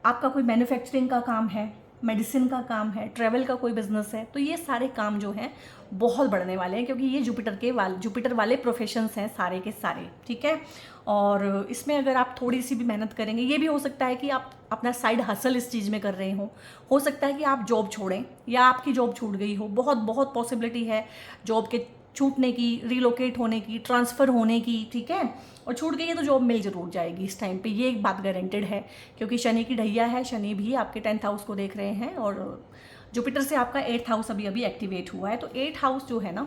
आपका कोई मैन्युफैक्चरिंग का काम है, मेडिसिन का काम है, ट्रैवल का कोई बिजनेस है, तो ये सारे काम जो हैं बहुत बढ़ने वाले हैं, क्योंकि ये जुपिटर वाले प्रोफेशंस हैं सारे के सारे, ठीक है। और इसमें अगर आप थोड़ी सी भी मेहनत करेंगे, ये भी हो सकता है कि आप अपना साइड हसल इस चीज़ में कर रहे हो सकता है कि आप जॉब छोड़ें या आपकी जॉब छूट गई हो, बहुत बहुत पॉसिबिलिटी है जॉब के छूटने की, रिलोकेट होने की, ट्रांसफ़र होने की, ठीक है। और छूट गई है तो जॉब मिल जरूर जाएगी इस टाइम पे, ये एक बात गारंटेड है, क्योंकि शनि की ढैया है, शनि भी आपके 10th हाउस को देख रहे हैं और जुपिटर से आपका 8th हाउस अभी अभी एक्टिवेट हुआ है। तो 8th हाउस जो है ना,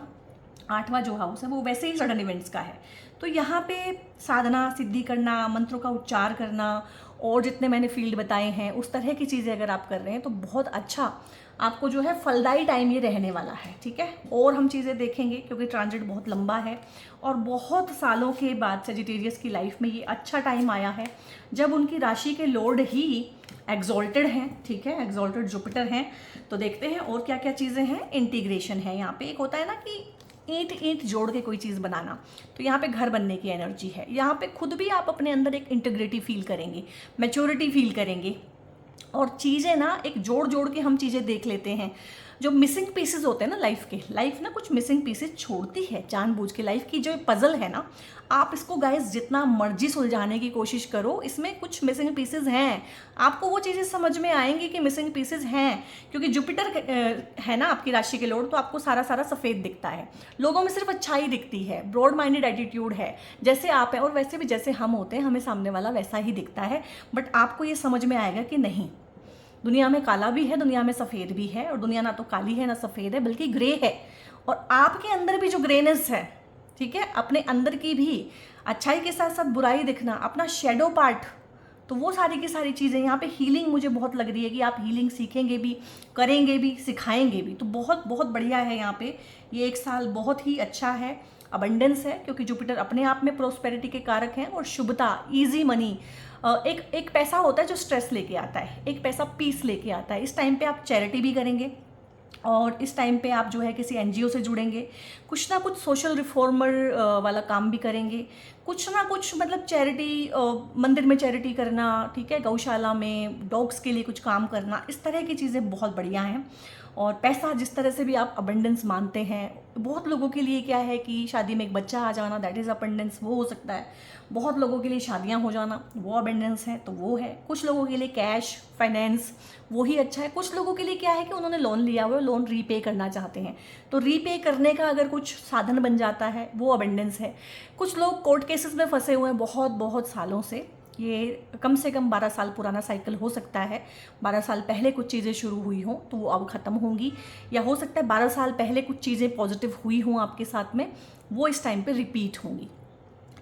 8वां जो हाउस है वो वैसे ही सडन इवेंट्स का है। तो यहाँ पे साधना सिद्धि करना, मंत्रों का उच्चार करना और जितने मैंने फील्ड बताए हैं उस तरह की चीज़ें अगर आप कर रहे हैं तो बहुत अच्छा आपको जो है फलदायी टाइम ये रहने वाला है, ठीक है। और हम चीज़ें देखेंगे क्योंकि ट्रांजिट बहुत लंबा है और बहुत सालों के बाद सेजिटेरियस की लाइफ में ये अच्छा टाइम आया है जब उनकी राशि के लॉर्ड ही एग्जॉल्टेड हैं, ठीक है, एग्जॉल्टेड जुपिटर हैं। तो देखते हैं और क्या क्या चीज़ें हैं। इंटीग्रेशन है यहाँ पे, एक होता है ना कि ईंट ईंट जोड़ के कोई चीज़ बनाना, तो यहाँ पे घर बनने की एनर्जी है। यहाँ पे खुद भी आप अपने अंदर एक इंटीग्रिटी फील करेंगे, मैच्योरिटी फील करेंगे और चीज़ें ना एक जोड़ जोड़ के हम चीज़ें देख लेते हैं। जो मिसिंग पीसेस होते हैं ना लाइफ के, लाइफ ना कुछ मिसिंग पीसेस छोड़ती है जानबूझ के। लाइफ की जो पजल है ना, आप इसको गाइस जितना मर्जी सुलझाने की कोशिश करो, इसमें कुछ मिसिंग पीसेस हैं। आपको वो चीज़ें समझ में आएंगी कि मिसिंग पीसेस हैं, क्योंकि जुपिटर है ना आपकी राशि के लॉर्ड, तो आपको सारा सारा सफ़ेद दिखता है, लोगों में सिर्फ अच्छाई दिखती है, ब्रॉड माइंडेड एटीट्यूड है, जैसे आप हैं और वैसे भी जैसे हम होते हैं हमें सामने वाला वैसा ही दिखता है। बट आपको ये समझ में आएगा कि नहीं, दुनिया में काला भी है, दुनिया में सफ़ेद भी है, और दुनिया ना तो काली है ना सफ़ेद है बल्कि ग्रे है। और आपके अंदर भी जो ग्रेनेस है, ठीक है, अपने अंदर की भी अच्छाई के साथ साथ बुराई दिखना, अपना शेडो पार्ट, तो वो सारी की सारी चीज़ें यहाँ पे हीलिंग मुझे बहुत लग रही है कि आप हीलिंग सीखेंगे भी, करेंगे भी, सिखाएंगे भी। तो बहुत बहुत बढ़िया है यहाँ पे, ये एक साल बहुत ही अच्छा है। अबंडेंस है क्योंकि जुपिटर अपने आप में प्रोस्पेरिटी के कारक हैं, और शुभता, इजी मनी, एक पैसा होता है जो स्ट्रेस लेके आता है, एक पैसा पीस लेके आता है। इस टाइम पे आप चैरिटी भी करेंगे और इस टाइम पे आप जो है किसी एनजीओ से जुड़ेंगे, कुछ ना कुछ सोशल रिफॉर्मर वाला काम भी करेंगे, कुछ ना कुछ मतलब चैरिटी, मंदिर में चैरिटी करना, ठीक है, गौशाला में डॉग्स के लिए कुछ काम करना, इस तरह की चीज़ें बहुत बढ़िया हैं। और पैसा जिस तरह से भी आप अबंडेंस मानते हैं, बहुत लोगों के लिए क्या है कि शादी में एक बच्चा आ जाना, दैट इज़ अबंडेंस, वो हो सकता है। बहुत लोगों के लिए शादियां हो जाना, वो अबंडेंस है, तो वो है। कुछ लोगों के लिए कैश, फाइनेंस, वो ही अच्छा है। कुछ लोगों के लिए क्या है कि उन्होंने लोन लिया हुआ है, लोन रीपे करना चाहते हैं, तो रीपे करने का अगर कुछ साधन बन जाता है, वो अबंडेंस है। कुछ लोग कोर्ट केसेस में फंसे हुए हैं बहुत बहुत सालों से, ये कम से कम 12 साल पुराना साइकिल हो सकता है। 12 साल पहले कुछ चीज़ें शुरू हुई हों तो वो अब ख़त्म होंगी, या हो सकता है 12 साल पहले कुछ चीज़ें पॉजिटिव हुई हों आपके साथ में, वो इस टाइम पे रिपीट होंगी।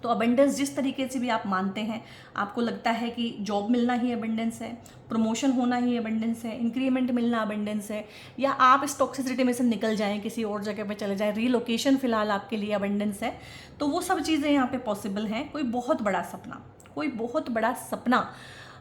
तो अबंडेंस जिस तरीके से भी आप मानते हैं, आपको लगता है कि जॉब मिलना ही अबंडेंस है, प्रमोशन होना ही अबंडेंस है, इंक्रीमेंट मिलना अबंडेंस है, या आप इस टॉक्सिसिटी में से निकल जाएं, किसी और जगह पे चले जाएं, रीलोकेशन फिलहाल आपके लिए अबंडेंस है, तो वो सब चीज़ें यहाँ पे पॉसिबल हैं। कोई बहुत बड़ा सपना, कोई बहुत बड़ा सपना।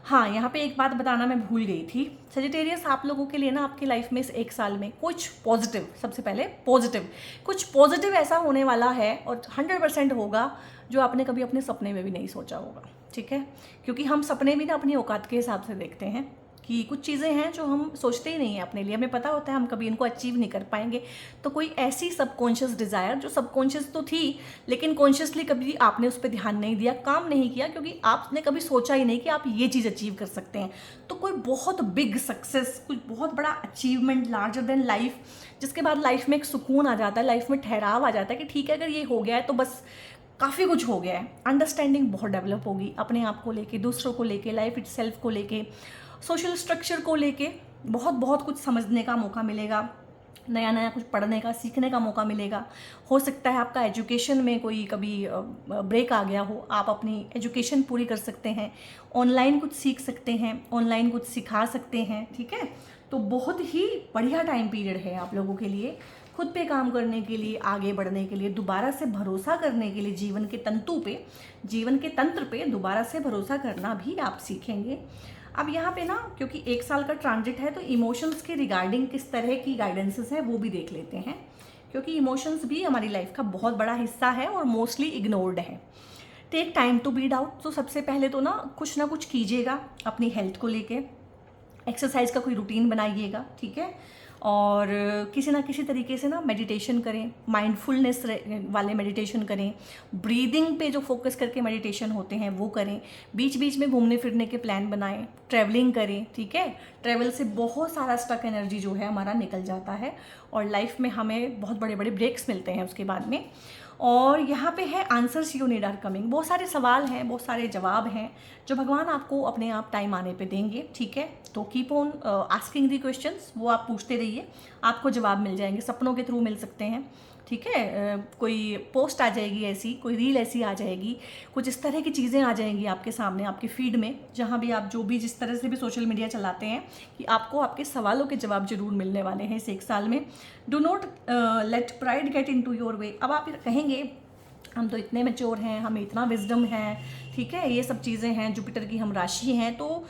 हाँ, यहाँ पे एक बात बताना मैं भूल गई थी, सजिटेरियस आप लोगों के लिए ना आपकी लाइफ में इस एक साल में कुछ पॉजिटिव, सबसे पहले पॉजिटिव, कुछ पॉजिटिव ऐसा होने वाला है और 100% होगा जो आपने कभी अपने सपने में भी नहीं सोचा होगा, ठीक है। क्योंकि हम सपने भी ना अपनी औकात के हिसाब से देखते हैं कि कुछ चीज़ें हैं जो हम सोचते ही नहीं हैं अपने लिए, हमें पता होता है हम कभी इनको अचीव नहीं कर पाएंगे। तो कोई ऐसी सबकॉन्शियस डिज़ायर जो सबकॉन्शियस तो थी लेकिन कॉन्शियसली कभी आपने उस पर ध्यान नहीं दिया, काम नहीं किया, क्योंकि आपने कभी सोचा ही नहीं कि आप ये चीज़ अचीव कर सकते हैं। तो कोई बहुत बिग सक्सेस, कुछ बहुत बड़ा अचीवमेंट, लार्जर देन लाइफ, जिसके बाद लाइफ में एक सुकून आ जाता है, लाइफ में ठहराव आ जाता है कि ठीक है, अगर ये हो गया है तो बस काफ़ी कुछ हो गया है। अंडरस्टैंडिंग बहुत डेवलप होगी अपने आप को लेके, दूसरों को लेके, लाइफ इट सेल्फ को लेके, सोशल स्ट्रक्चर को लेके बहुत बहुत कुछ समझने का मौका मिलेगा, नया नया कुछ पढ़ने का, सीखने का मौका मिलेगा। हो सकता है आपका एजुकेशन में कोई कभी ब्रेक आ गया हो, आप अपनी एजुकेशन पूरी कर सकते हैं, ऑनलाइन कुछ सीख सकते हैं, ऑनलाइन कुछ सिखा सकते हैं, ठीक है। तो बहुत ही बढ़िया टाइम पीरियड है आप लोगों के लिए, खुद पे काम करने के लिए, आगे बढ़ने के लिए, दोबारा से भरोसा करने के लिए, जीवन के तंतु पे, जीवन के तंत्र पे दोबारा से भरोसा करना भी आप सीखेंगे। अब यहाँ पे ना क्योंकि एक साल का ट्रांजिट है तो इमोशंस के रिगार्डिंग किस तरह की गाइडेंसेस है वो भी देख लेते हैं, क्योंकि इमोशंस भी हमारी लाइफ का बहुत बड़ा हिस्सा है और मोस्टली इग्नोर्ड है। Take time to beat out. तो सबसे पहले तो ना कुछ कीजिएगा अपनी हेल्थ को लेके, एक्सरसाइज का कोई रूटीन बनाइएगा, ठीक है। और किसी ना किसी तरीके से ना मेडिटेशन करें, माइंडफुलनेस वाले मेडिटेशन करें, ब्रीदिंग पे जो फोकस करके मेडिटेशन होते हैं वो करें, बीच बीच में घूमने फिरने के प्लान बनाएं, ट्रैवलिंग करें, ठीक है। ट्रैवल से बहुत सारा स्टक एनर्जी जो है हमारा निकल जाता है और लाइफ में हमें बहुत बड़े बड़े ब्रेक्स मिलते हैं उसके बाद में। और यहाँ पे है answers you need are coming, बहुत सारे सवाल हैं, बहुत सारे जवाब हैं जो भगवान आपको अपने आप टाइम आने पे देंगे, ठीक है। तो keep on asking the questions, वो आप पूछते रहिए, आपको जवाब मिल जाएंगे, सपनों के थ्रू मिल सकते हैं, ठीक है। कोई पोस्ट आ जाएगी ऐसी, कोई रील ऐसी आ जाएगी, कुछ इस तरह की चीज़ें आ जाएंगी आपके सामने, आपके फीड में, जहाँ भी आप जो भी जिस तरह से भी सोशल मीडिया चलाते हैं, कि आपको आपके सवालों के जवाब जरूर मिलने वाले हैं इस 1 साल में। Do not let pride get into your way. अब आप कहेंगे हम तो इतने मैच्योर हैं, हमें इतना विजडम है, ठीक है, ये सब चीज़ें हैं, जुपिटर की हम राशि हैं, तो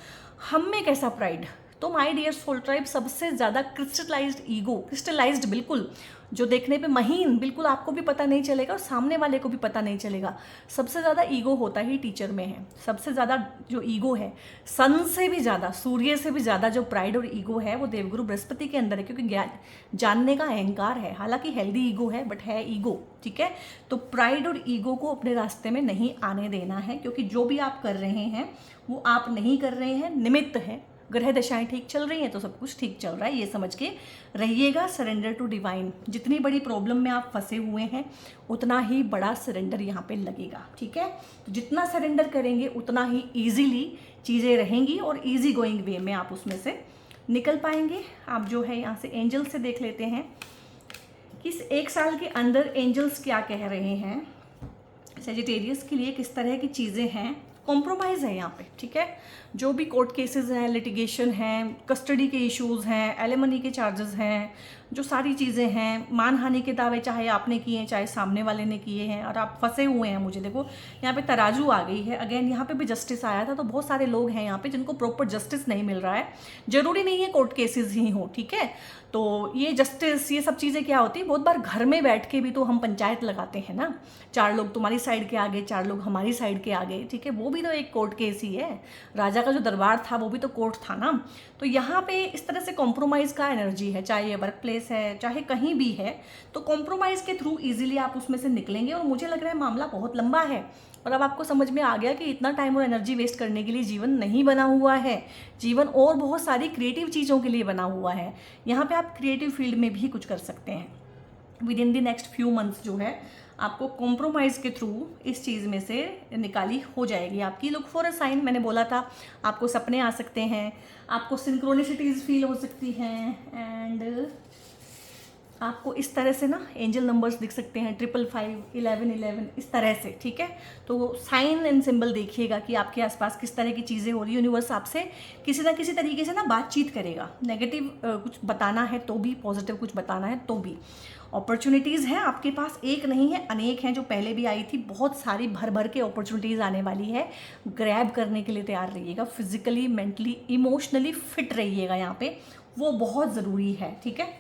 हम में कैसा प्राइड। तो माय डियर सोल ट्राइब, सबसे ज़्यादा क्रिस्टलाइज्ड ईगो, क्रिस्टलाइज्ड बिल्कुल, जो देखने पे महीन, बिल्कुल आपको भी पता नहीं चलेगा और सामने वाले को भी पता नहीं चलेगा, सबसे ज़्यादा ईगो होता ही टीचर में है। सबसे ज़्यादा जो ईगो है, सन से भी ज़्यादा, सूर्य से भी ज़्यादा जो प्राइड और ईगो है वो देवगुरु बृहस्पति के अंदर है, क्योंकि जानने का अहंकार है, हालांकि हेल्दी ईगो है बट है ईगो, ठीक है। तो प्राइड और ईगो को अपने रास्ते में नहीं आने देना है, क्योंकि जो भी आप कर रहे हैं वो आप नहीं कर रहे हैं, निमित्त है। ग्रह दशाएं ठीक चल रही हैं तो सब कुछ ठीक चल रहा है, ये समझ के रहिएगा। सरेंडर टू डिवाइन, जितनी बड़ी प्रॉब्लम में आप फंसे हुए हैं उतना ही बड़ा सरेंडर यहाँ पे लगेगा, ठीक है। तो जितना सरेंडर करेंगे उतना ही ईजीली चीज़ें रहेंगी और ईजी गोइंग वे में आप उसमें से निकल पाएंगे। आप जो है यहाँ से एंजल से देख लेते हैं कि इस 1 साल के अंदर एंजल्स क्या कह रहे हैं सजिटेरियस के लिए, किस तरह की चीज़ें हैं। कॉम्प्रोमाइज़ है यहाँ पे, ठीक है। जो भी कोर्ट केसेस हैं, लिटिगेशन हैं, कस्टडी के इश्यूज हैं, एलिमनी के चार्जेस हैं, जो सारी चीज़ें हैं, मानहानि के दावे चाहे आपने किए हैं चाहे सामने वाले ने किए हैं और आप फंसे हुए हैं। मुझे देखो यहाँ पे तराजू आ गई है, अगेन यहाँ पे भी जस्टिस आया था, तो बहुत सारे लोग हैं यहाँ पे जिनको प्रॉपर जस्टिस नहीं मिल रहा है। जरूरी नहीं है कोर्ट केसेस ही हो, ठीक है। तो ये जस्टिस, ये सब चीज़ें क्या होती है, बहुत बार घर में बैठ के भी तो हम पंचायत लगाते हैं ना, 4 लोग तुम्हारी साइड के आगे, 4 लोग हमारी साइड के आगे, ठीक है, वो भी तो एक कोर्ट केस ही है। राजा का जो दरबार था वो भी तो कोर्ट था ना। तो यहाँ पे इस तरह से कॉम्प्रोमाइज़ का एनर्जी है, चाहे ये वर्क प्लेस है चाहे कहीं भी है, तो कॉम्प्रोमाइज़ के थ्रू इजीली आप उसमें से निकलेंगे। और मुझे लग रहा है मामला बहुत लंबा है और अब आपको समझ में आ गया कि इतना टाइम और एनर्जी वेस्ट करने के लिए जीवन नहीं बना हुआ है। जीवन और बहुत सारी क्रिएटिव चीज़ों के लिए बना हुआ है। यहाँ पे आप क्रिएटिव फील्ड में भी कुछ कर सकते हैं। With in the next few months जो है आपको कॉम्प्रोमाइज़ के थ्रू इस चीज़ में से निकाली हो जाएगी आपकी। लुक फॉर अ साइन, मैंने बोला था आपको सपने आ सकते हैं, आपको सिंक्रोनिसिटीज़ फील हो सकती हैं, एंड आपको इस तरह से ना एंजल नंबर्स दिख सकते हैं 555, 1111, इस तरह से, ठीक है। तो साइन एंड सिंबल देखिएगा कि आपके आसपास किस तरह की चीज़ें हो रही है। यूनिवर्स आपसे किसी ना किसी तरीके से ना बातचीत करेगा। नेगेटिव कुछ बताना है तो भी, पॉजिटिव कुछ बताना है तो भी। अपॉर्चुनिटीज़ हैं आपके पास, एक नहीं है, अनेक हैं, जो पहले भी आई थी, बहुत सारी भर भर के अपॉर्चुनिटीज़ आने वाली है। ग्रैब करने के लिए तैयार रहिएगा। फिजिकली, मेंटली, इमोशनली फिट रहिएगा यहाँ पे, वो बहुत ज़रूरी है, ठीक है।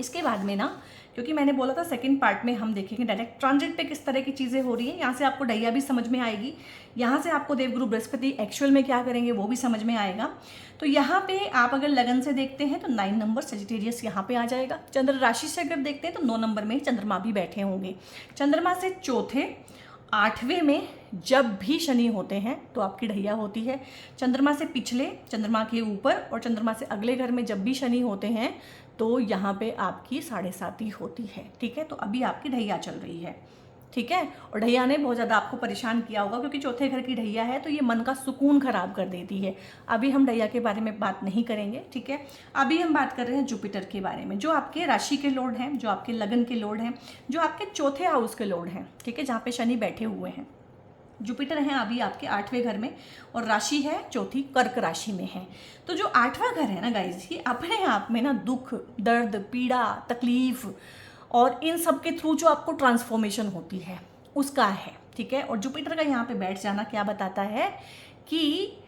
इसके बाद में ना, क्योंकि मैंने बोला था सेकंड पार्ट में हम देखेंगे डायरेक्ट ट्रांजिट पे किस तरह की चीज़ें हो रही हैं। यहाँ से आपको ढैया भी समझ में आएगी, यहाँ से आपको देवगुरु बृहस्पति एक्चुअल में क्या करेंगे वो भी समझ में आएगा। तो यहाँ पे आप अगर लगन से देखते हैं तो 9 नंबर सजिटेरियस यहाँ पे आ जाएगा। चंद्र राशि से अगर देखते हैं तो 9 नंबर में चंद्रमा भी बैठे होंगे। चंद्रमा से चौथे 8वें में जब भी शनि होते हैं तो आपकी ढैया होती है। चंद्रमा से पिछले, चंद्रमा के ऊपर और चंद्रमा से अगले घर में जब भी शनि होते हैं तो यहाँ पे आपकी 7.5 होती है, ठीक है। तो अभी आपकी ढैया चल रही है, ठीक है। और ढैया ने बहुत ज़्यादा आपको परेशान किया होगा, क्योंकि चौथे घर की ढैया है तो ये मन का सुकून खराब कर देती है। अभी हम ढैया के बारे में बात नहीं करेंगे, ठीक है। अभी हम बात कर रहे हैं जुपिटर के बारे में, जो आपके राशि के लॉर्ड हैं, जो आपके लगन के लॉर्ड हैं, जो आपके चौथे हाउस के लॉर्ड हैं, ठीक है, जहाँ पे शनि बैठे हुए हैं। जुपिटर हैं अभी आपके 8वें घर में और राशि है चौथी, कर्क राशि में है। तो जो 8वां घर है ना गाइज, ये अपने आप में ना दुख, दर्द, पीड़ा, तकलीफ और इन सब के थ्रू जो आपको ट्रांसफॉर्मेशन होती है उसका है, ठीक है। और जुपिटर का यहाँ पे बैठ जाना क्या बताता है कि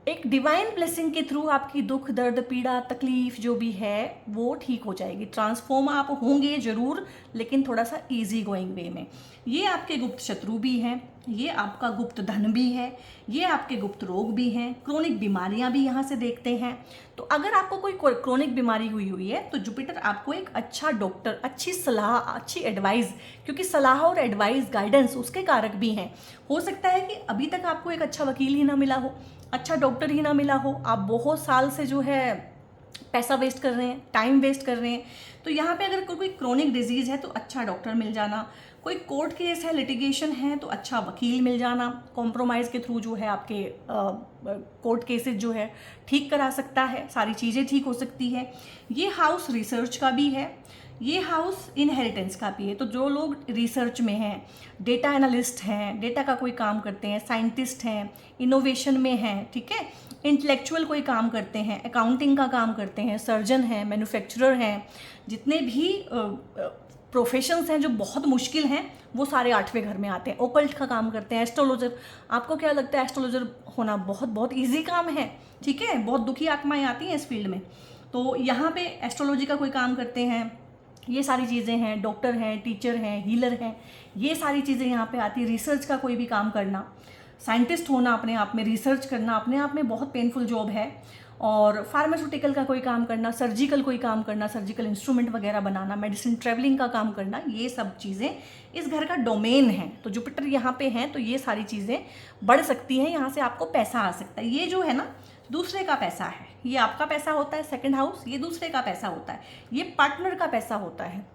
एक डिवाइन ब्लेसिंग के थ्रू आपकी दुख, दर्द, पीड़ा, तकलीफ जो भी है वो ठीक हो जाएगी। ट्रांसफॉर्म आप होंगे जरूर, लेकिन थोड़ा सा इजी गोइंग वे में। ये आपके गुप्त शत्रु भी हैं, ये आपका गुप्त धन भी है, ये आपके गुप्त रोग भी हैं, क्रोनिक बीमारियां भी यहाँ से देखते हैं। तो अगर आपको कोई क्रोनिक बीमारी हुई है तो जुपिटर आपको एक अच्छा डॉक्टर, अच्छी सलाह, अच्छी एडवाइस, क्योंकि सलाह और एडवाइस, गाइडेंस उसके कारक भी हैं। हो सकता है कि अभी तक आपको एक अच्छा वकील ही ना मिला हो, अच्छा डॉक्टर ही ना मिला हो, आप बहुत साल से जो है पैसा वेस्ट कर रहे हैं, टाइम वेस्ट कर रहे हैं। तो यहाँ पे अगर कोई क्रोनिक डिजीज़ है तो अच्छा डॉक्टर मिल जाना, कोई कोर्ट केस है, लिटिगेशन है तो अच्छा वकील मिल जाना, कॉम्प्रोमाइज़ के थ्रू जो है आपके कोर्ट केसेस जो है ठीक करा सकता है, सारी चीज़ें ठीक हो सकती है। ये हाउस रिसर्च का भी है, ये हाउस इनहेरिटेंस का भी है। तो जो लोग रिसर्च में हैं, डेटा एनालिस्ट हैं, डेटा का कोई काम करते हैं, साइंटिस्ट हैं, इनोवेशन में हैं, ठीक है, इंटेलेक्चुअल कोई काम करते हैं, अकाउंटिंग का काम करते हैं, सर्जन हैं, मैन्युफैक्चरर हैं, जितने भी प्रोफेशंस हैं जो बहुत मुश्किल हैं वो सारे 8वें घर में आते हैं। ओकल्ट का काम करते हैं, एस्ट्रोलॉजर, आपको क्या लगता है एस्ट्रोलॉजर होना बहुत बहुत ईजी काम है, ठीक है, बहुत दुखी आत्माएं आती हैं इस फील्ड में। तो यहाँ पे एस्ट्रोलॉजी का कोई काम करते हैं, ये सारी चीज़ें हैं, डॉक्टर हैं, टीचर हैं, हीलर हैं, ये सारी चीज़ें यहाँ पे आती है। रिसर्च का कोई भी काम करना, साइंटिस्ट होना अपने आप में, रिसर्च करना अपने आप में बहुत पेनफुल जॉब है। और फार्मास्यूटिकल का कोई काम करना, सर्जिकल कोई काम करना, सर्जिकल इंस्ट्रूमेंट वगैरह बनाना, मेडिसिन ट्रैवलिंग का काम करना, ये सब चीज़ें इस घर का डोमेन है। तो जुपिटर यहाँ पे हैं तो ये सारी चीज़ें बढ़ सकती हैं, यहाँ से आपको पैसा आ सकता है। ये जो है ना दूसरे का पैसा है, ये आपका पैसा होता है सेकंड हाउस, ये दूसरे का पैसा होता है, ये पार्टनर का पैसा होता है।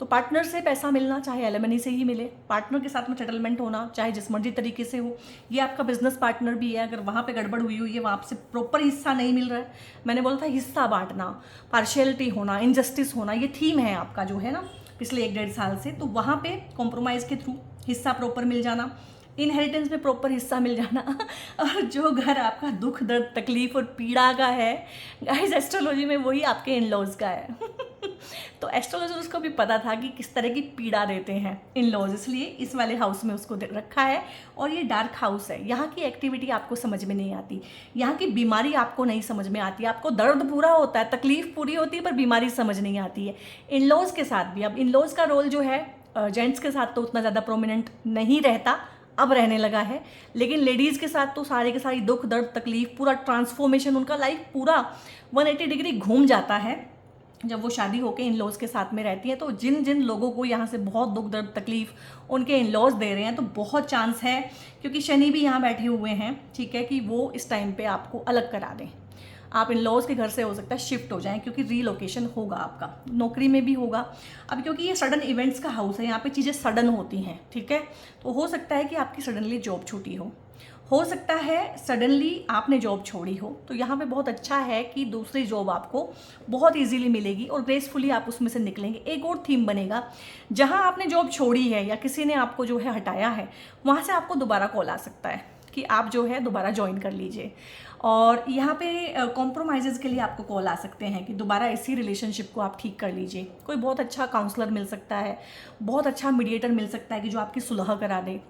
तो पार्टनर से पैसा मिलना, चाहे एलिमनी से ही मिले, पार्टनर के साथ में सेटलमेंट होना, चाहे जिस मर्जी तरीके से हो, ये आपका बिजनेस पार्टनर भी है। अगर वहाँ पे गड़बड़ हुई है, वहाँ से प्रॉपर हिस्सा नहीं मिल रहा है, मैंने बोला था हिस्सा बांटना, पार्शियलिटी होना, इनजस्टिस होना, ये थीम है आपका जो है ना पिछले 1-1.5 साल से। तो वहाँ पे कॉम्प्रोमाइज़ के थ्रू हिस्सा प्रॉपर मिल जाना, इनहेरिटेंस में प्रॉपर हिस्सा मिल जाना। और जो घर आपका दुख, दर्द, तकलीफ और पीड़ा का है गाइस, एस्ट्रोलॉजी में वही आपके इन लॉज का है। तो एस्ट्रोलॉजर्स को भी पता था कि किस तरह की पीड़ा देते हैं इन लॉज, इसलिए इस वाले हाउस में उसको रखा है। और ये डार्क हाउस है, यहाँ की एक्टिविटी आपको समझ में नहीं आती, यहाँ की बीमारी आपको नहीं समझ में आती, आपको दर्द पूरा होता है, तकलीफ पूरी होती है, पर बीमारी समझ नहीं आती है। इन लॉज के साथ भी, अब इन लॉज का रोल जो है जेंट्स के साथ तो उतना ज़्यादा प्रोमिनेंट नहीं रहता, अब रहने लगा है, लेकिन लेडीज़ के साथ तो सारे के सारी दुख, दर्द, तकलीफ, पूरा ट्रांसफॉर्मेशन, उनका लाइफ पूरा 180 डिग्री घूम जाता है जब वो शादी होकर इन लॉज के साथ में रहती है। तो जिन जिन लोगों को यहाँ से बहुत दुख, दर्द, तकलीफ उनके इन लॉज दे रहे हैं, तो बहुत चांस है, क्योंकि शनि भी यहाँ बैठे हुए हैं, ठीक है, कि वो इस टाइम पे आपको अलग करा दें। आप इन लॉज के घर से हो सकता है शिफ्ट हो जाएं, क्योंकि रीलोकेशन होगा आपका, नौकरी में भी होगा। अब क्योंकि ये सडन इवेंट्स का हाउस है, यहाँ पे चीज़ें सडन होती हैं, ठीक है, तो हो सकता है कि आपकी सडनली जॉब छूटी हो सकता है सडनली आपने जॉब छोड़ी हो। तो यहाँ पे बहुत अच्छा है कि दूसरी जॉब आपको बहुत इजीली मिलेगी और ग्रेसफुली आप उसमें से निकलेंगे। एक और थीम बनेगा, जहाँ आपने जॉब छोड़ी है या किसी ने आपको जो है हटाया है, वहाँ से आपको दोबारा कॉल आ सकता है कि आप जो है दोबारा ज्वाइन कर लीजिए। और यहाँ पे कॉम्प्रोमाइज़ के लिए आपको कॉल आ सकते हैं कि दोबारा इसी रिलेशनशिप को आप ठीक कर लीजिए। कोई बहुत अच्छा काउंसलर मिल सकता है, बहुत अच्छा मीडिएटर मिल सकता है कि जो आपकी सुलह करा दे।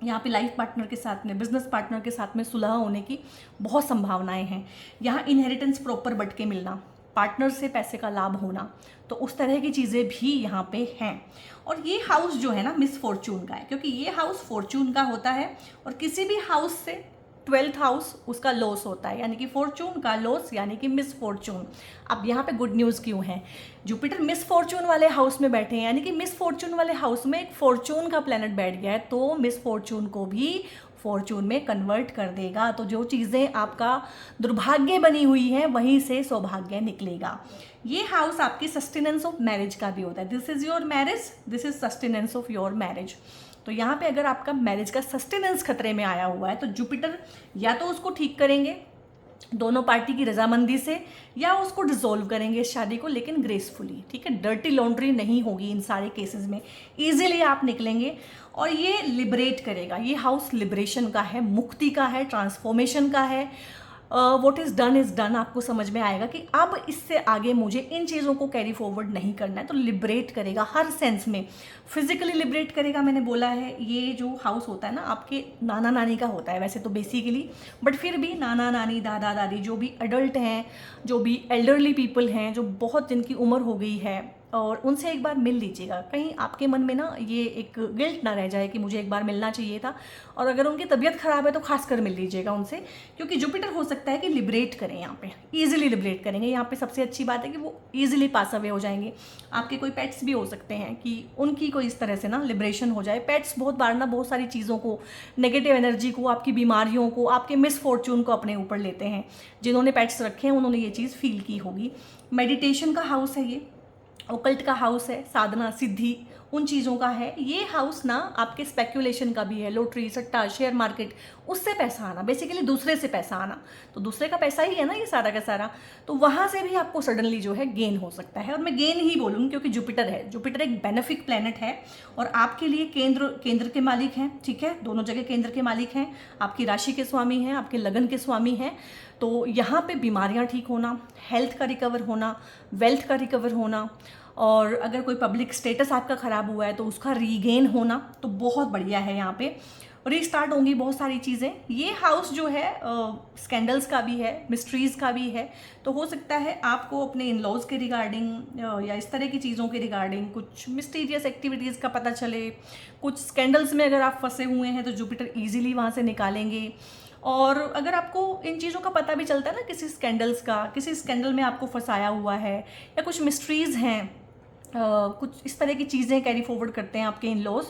यहाँ पे लाइफ पार्टनर के साथ में, बिजनेस पार्टनर के साथ में सुलह होने की बहुत संभावनाएं हैं। यहाँ इनहेरिटेंस प्रॉपर बट के मिलना, पार्टनर से पैसे का लाभ होना, तो उस तरह की चीज़ें भी यहाँ पे हैं। और ये हाउस जो है ना मिस फॉर्चून का है, क्योंकि ये हाउस फॉर्चून का होता है और किसी भी हाउस से 12th हाउस उसका लॉस होता है, यानी कि फॉर्चून का लॉस, यानी कि मिस फॉर्चून। अब यहाँ पे गुड न्यूज़ क्यों है, जुपिटर मिस फॉर्चून वाले हाउस में बैठे हैं, यानी कि मिस फॉर्चून वाले हाउस में एक फॉर्चून का प्लैनेट बैठ गया है, तो मिस फॉर्चून को भी फॉर्चून में कन्वर्ट कर देगा। तो जो चीज़ें आपका दुर्भाग्य बनी हुई हैं वहीं से सौभाग्य निकलेगा। ये हाउस आपकी सस्टेनेंस ऑफ मैरिज का भी होता है। This is your marriage, this is sustenance of your marriage. तो यहाँ पे अगर आपका मैरिज का सस्टेनेंस खतरे में आया हुआ है तो जुपिटर या तो उसको ठीक करेंगे दोनों पार्टी की रजामंदी से, या उसको डिसॉल्व करेंगे इस शादी को, लेकिन ग्रेसफुली, ठीक है, डर्टी लॉन्ड्री नहीं होगी इन सारे केसेस में, ईजिली आप निकलेंगे। और ये लिबरेट करेगा, ये हाउस लिबरेशन का है, मुक्ति का है, ट्रांसफॉर्मेशन का है। व्हाट इज़ डन, आपको समझ में आएगा कि अब इससे आगे मुझे इन चीज़ों को कैरी फॉरवर्ड नहीं करना है। तो लिबरेट करेगा हर सेंस में, फिजिकली लिबरेट करेगा। मैंने बोला है ये जो हाउस होता है ना आपके नाना नानी का होता है वैसे तो बेसिकली, बट फिर भी नाना नानी, दादा दादी, जो भी एडल्ट हैं, जो भी एल्डरली पीपल हैं, जो बहुत जिनकी उम्र हो गई है, और उनसे एक बार मिल लीजिएगा। कहीं आपके मन में ना ये एक गिल्ट ना रह जाए कि मुझे एक बार मिलना चाहिए था। और अगर उनकी तबीयत ख़राब है तो खासकर मिल लीजिएगा उनसे, क्योंकि जुपिटर हो सकता है कि लिबरेट करें, यहाँ पे ईजिली लिबरेट करेंगे। यहाँ पे सबसे अच्छी बात है कि वो ईजिली पास अवे हो जाएंगे। आपके कोई पेट्स भी हो सकते हैं कि उनकी कोई इस तरह से ना लिबरेशन हो जाए। पेट्स बहुत बार ना बहुत सारी चीज़ों को, नेगेटिव एनर्जी को, आपकी बीमारियों को, आपके मिसफॉर्चून को अपने ऊपर लेते हैं। जिन्होंने पेट्स रखे हैं उन्होंने ये चीज़ फील की होगी। मेडिटेशन का हाउस है ये, ओकल्ट का हाउस है, साधना सिद्धि उन चीज़ों का है। ये हाउस ना आपके स्पेक्यूलेशन का भी है, लॉटरी, सट्टा, शेयर मार्केट, उससे पैसा आना, बेसिकली दूसरे से पैसा आना। तो दूसरे का पैसा ही है ना ये सारा का सारा, तो वहाँ से भी आपको सडनली जो है गेन हो सकता है। और मैं गेन ही बोलूँगी क्योंकि जुपिटर है, जुपिटर एक बेनिफिक प्लैनेट है और आपके लिए केंद्र के मालिक हैं, ठीक है, दोनों जगह केंद्र के मालिक हैं, आपकी राशि के स्वामी हैं, आपके लगन के स्वामी हैं। तो यहाँ पे बीमारियाँ ठीक होना, हेल्थ का रिकवर होना, वेल्थ का रिकवर होना, और अगर कोई पब्लिक स्टेटस आपका ख़राब हुआ है तो उसका रीगेन होना तो बहुत बढ़िया है। यहाँ पे रीस्टार्ट होंगी बहुत सारी चीज़ें। ये हाउस जो है स्कैंडल्स का भी है, मिस्ट्रीज़ का भी है। तो हो सकता है आपको अपने इन लॉज के रिगार्डिंग या इस तरह की चीज़ों के रिगार्डिंग कुछ मिस्टीरियस एक्टिविटीज़ का पता चले। कुछ स्कैंडल्स में अगर आप फंसे हुए हैं तो जुपिटर ईजिली वहाँ से निकालेंगे। और अगर आपको इन चीज़ों का पता भी चलता है ना, किसी स्कैंडल्स का, किसी स्कैंडल में आपको फंसाया हुआ है या कुछ मिस्ट्रीज़ हैं, कुछ इस तरह की चीज़ें कैरी फॉरवर्ड करते हैं आपके इन लॉज,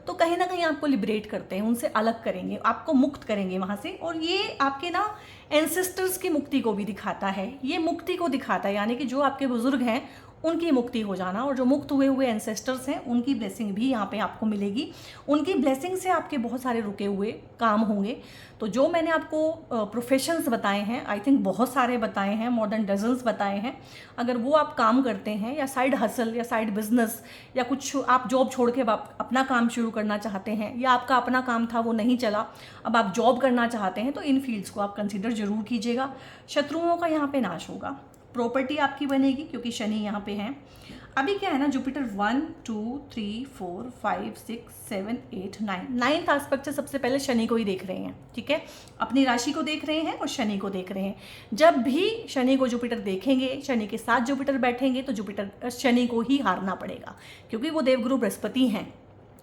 तो कहीं ना कहीं आपको लिबरेट करते हैं, उनसे अलग करेंगे, आपको मुक्त करेंगे वहाँ से। और ये आपके ना एंसेस्टर्स की मुक्ति को भी दिखाता है, ये मुक्ति को दिखाता है, यानी कि जो आपके बुजुर्ग हैं उनकी मुक्ति हो जाना, और जो मुक्त हुए हुए एंसेस्टर्स हैं उनकी ब्लेसिंग भी यहाँ पे आपको मिलेगी। उनकी ब्लेसिंग से आपके बहुत सारे रुके हुए काम होंगे। तो जो मैंने आपको प्रोफेशंस बताए हैं, आई थिंक बहुत सारे बताए हैं, मोर देन डजन्स बताए हैं, अगर वो आप काम करते हैं, या साइड हसल या साइड बिजनेस, या कुछ आप जॉब छोड़ के अपना काम शुरू करना चाहते हैं, या आपका अपना काम था वो नहीं चला, अब आप जॉब करना चाहते हैं, तो इन फील्ड्स को आप कंसिडर जरूर कीजिएगा। शत्रुओं का यहाँ पे नाश होगा, प्रॉपर्टी आपकी बनेगी क्योंकि शनि यहाँ पे हैं। अभी क्या है ना, जुपिटर 1 2 3 4 5 6 7 8 9 नाइन्थ एस्पेक्ट से सबसे पहले शनि को ही देख रहे हैं, ठीक है, अपनी राशि को देख रहे हैं और शनि को देख रहे हैं। जब भी शनि को जुपिटर देखेंगे, शनि के साथ जुपिटर बैठेंगे, तो जुपिटर शनि को ही हारना पड़ेगा, क्योंकि वो देवगुरु बृहस्पति हैं,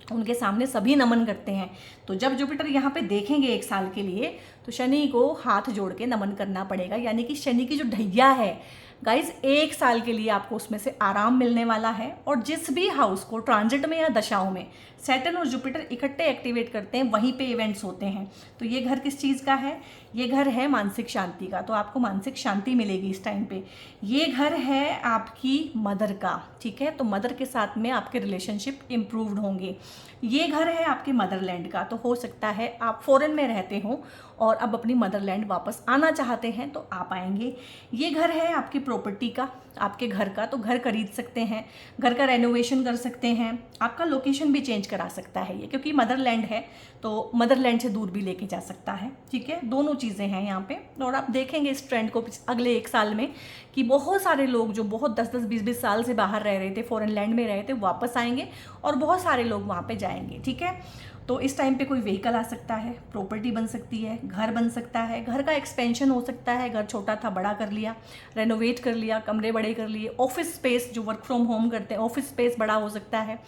उनके सामने सभी नमन करते हैं। तो जब जुपिटर यहाँ पे देखेंगे 1 साल के लिए, तो शनि को हाथ जोड़ के नमन करना पड़ेगा। यानी कि शनि की जो ढैया है गाइज, 1 साल के लिए आपको उसमें से आराम मिलने वाला है। और जिस भी हाउस को ट्रांजिट में या दशाओं में सैटर्न और जुपिटर इकट्ठे एक्टिवेट करते हैं, वहीं पे इवेंट्स होते हैं। तो ये घर किस चीज़ का है? ये घर है मानसिक शांति का, तो आपको मानसिक शांति मिलेगी इस टाइम पे। ये घर है आपकी मदर का, ठीक है, तो मदर के साथ में आपके रिलेशनशिप इम्प्रूव्ड होंगे। ये घर है आपके मदरलैंड का, तो हो सकता है आप फॉरेन में रहते हो और अब अपनी मदरलैंड वापस आना चाहते हैं तो आ पाएंगे। ये घर है आपकी प्रॉपर्टी का, आपके घर का, तो घर खरीद सकते हैं, घर का रेनोवेशन कर सकते हैं, आपका लोकेशन भी चेंज करा सकता है ये, क्योंकि मदरलैंड है तो मदरलैंड से दूर भी लेके जा सकता है, ठीक है, दोनों चीज़ें हैं यहाँ पे। और आप देखेंगे इस ट्रेंड को अगले 1 साल में कि बहुत सारे लोग जो बहुत 10-10 20-20 साल से बाहर रह रहे थे, फॉरेन लैंड में रहे थे, वापस आएंगे और बहुत सारे लोग वहाँ पे जाएंगे, ठीक है। तो इस टाइम पे कोई व्हीकल आ सकता है, प्रॉपर्टी बन सकती है, घर बन सकता है, घर का एक्सपेंशन हो सकता है, घर छोटा था बड़ा कर लिया, रेनोवेट कर लिया, कमरे बड़े कर लिए, ऑफिस स्पेस जो वर्क फ्रॉम होम करते हैं ऑफिस स्पेस बड़ा हो सकता है,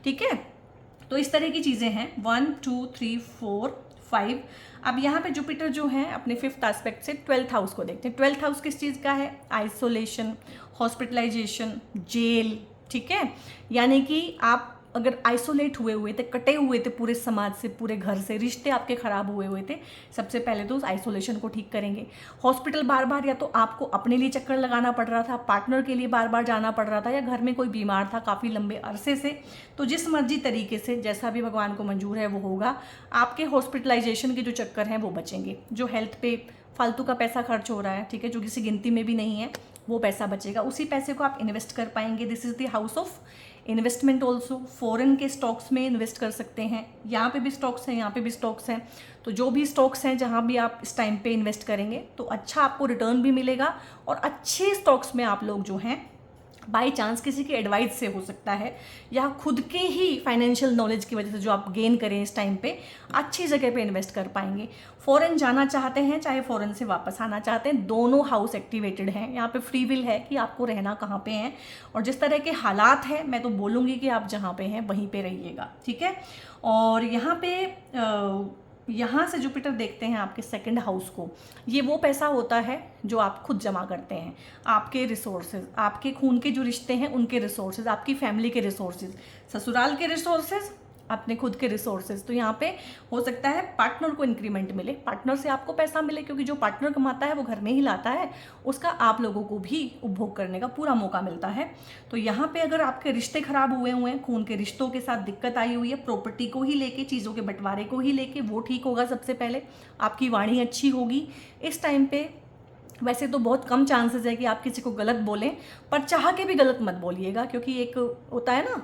ठीक है। तो इस तरह की चीज़ें हैं 1 2 3 4 5। अब यहाँ पे जुपिटर जो है अपने 5th एस्पेक्ट से 12th हाउस को देखते हैं। 12th हाउस किस चीज़ का है? आइसोलेशन, हॉस्पिटलाइजेशन, जेल, ठीक है। यानी कि आप अगर आइसोलेट हुए थे, कटे हुए थे पूरे समाज से, पूरे घर से, रिश्ते आपके ख़राब हुए थे, सबसे पहले तो उस आइसोलेशन को ठीक करेंगे। हॉस्पिटल बार बार या तो आपको अपने लिए चक्कर लगाना पड़ रहा था, पार्टनर के लिए बार बार जाना पड़ रहा था, या घर में कोई बीमार था काफ़ी लंबे अरसे से, तो जिस मर्जी तरीके से जैसा भी भगवान को मंजूर है वो होगा। आपके हॉस्पिटलाइजेशन के जो चक्कर हैं वो बचेंगे। जो हेल्थ पे फालतू का पैसा खर्च हो रहा है, ठीक है, जो किसी गिनती में भी नहीं है, वो पैसा बचेगा। उसी पैसे को आप इन्वेस्ट कर पाएंगे। This is the house of investment also. Foreign के स्टॉक्स में इन्वेस्ट कर सकते हैं, यहाँ पे भी स्टॉक्स हैं, यहाँ पे भी स्टॉक्स हैं। तो जो भी स्टॉक्स हैं जहाँ भी आप इस टाइम पे इन्वेस्ट करेंगे तो अच्छा आपको रिटर्न भी मिलेगा, और अच्छे स्टॉक्स में आप लोग जो हैं बाई चांस किसी के एडवाइस से हो सकता है, या खुद के ही फाइनेंशियल नॉलेज की वजह से जो आप गेन करें इस टाइम पे अच्छी जगह पे इन्वेस्ट कर पाएंगे। फॉरेन जाना चाहते हैं चाहे फॉरेन से वापस आना चाहते हैं, दोनों हाउस एक्टिवेटेड हैं। यहाँ पे फ्री विल है कि आपको रहना कहाँ पे है, और जिस तरह के हालात हैं मैं तो बोलूँगी कि आप जहाँ पे हैं वहीं पे रहिएगा, ठीक है। और यहाँ से जुपिटर देखते हैं आपके सेकंड हाउस को। ये वो पैसा होता है जो आप खुद जमा करते हैं, आपके रिसोर्सेज, आपके खून के जो रिश्ते हैं उनके रिसोर्सेज, आपकी फैमिली के रिसोर्सेज, ससुराल के रिसोर्सेज, अपने खुद के रिसोर्सेज। तो यहाँ पे हो सकता है पार्टनर को इंक्रीमेंट मिले, पार्टनर से आपको पैसा मिले, क्योंकि जो पार्टनर कमाता है वो घर में ही लाता है, उसका आप लोगों को भी उपभोग करने का पूरा मौका मिलता है। तो यहाँ पे अगर आपके रिश्ते खराब हुए हैं, खून के रिश्तों के साथ दिक्कत आई हुई है, प्रॉपर्टी को ही लेके, चीज़ों के बंटवारे को ही लेके, वो ठीक होगा सबसे पहले। आपकी वाणी अच्छी होगी इस टाइम पे। वैसे तो बहुत कम चांसेस है कि आप किसी को गलत बोलें, पर चाह के भी गलत मत बोलिएगा, क्योंकि एक होता है ना,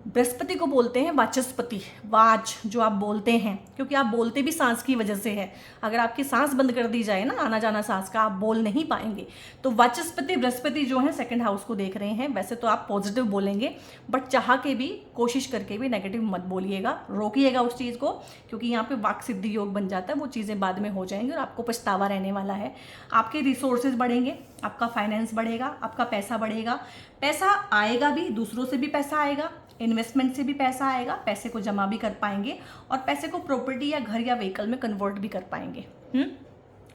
बृहस्पति को बोलते हैं वाचस्पति, वाच जो आप बोलते हैं, क्योंकि आप बोलते भी सांस की वजह से है। अगर आपकी सांस बंद कर दी जाए ना, आना जाना सांस का, आप बोल नहीं पाएंगे। तो वाचस्पति बृहस्पति जो है सेकंड हाउस को देख रहे हैं। वैसे तो आप पॉजिटिव बोलेंगे, बट चाह के भी, कोशिश करके भी नेगेटिव मत बोलिएगा, रोकिएगा उस चीज़ को, क्योंकि यहाँ पे वाक सिद्धि योग बन जाता है, वो चीज़ें बाद में हो जाएंगी और आपको पछतावा रहने वाला है। आपके रिसोर्सेज बढ़ेंगे, आपका फाइनेंस बढ़ेगा, आपका पैसा बढ़ेगा, पैसा आएगा भी, दूसरों से भी पैसा आएगा, इन्वेस्टमेंट से भी पैसा आएगा, पैसे को जमा भी कर पाएंगे और पैसे को प्रॉपर्टी या घर या व्हीकल में कन्वर्ट भी कर पाएंगे।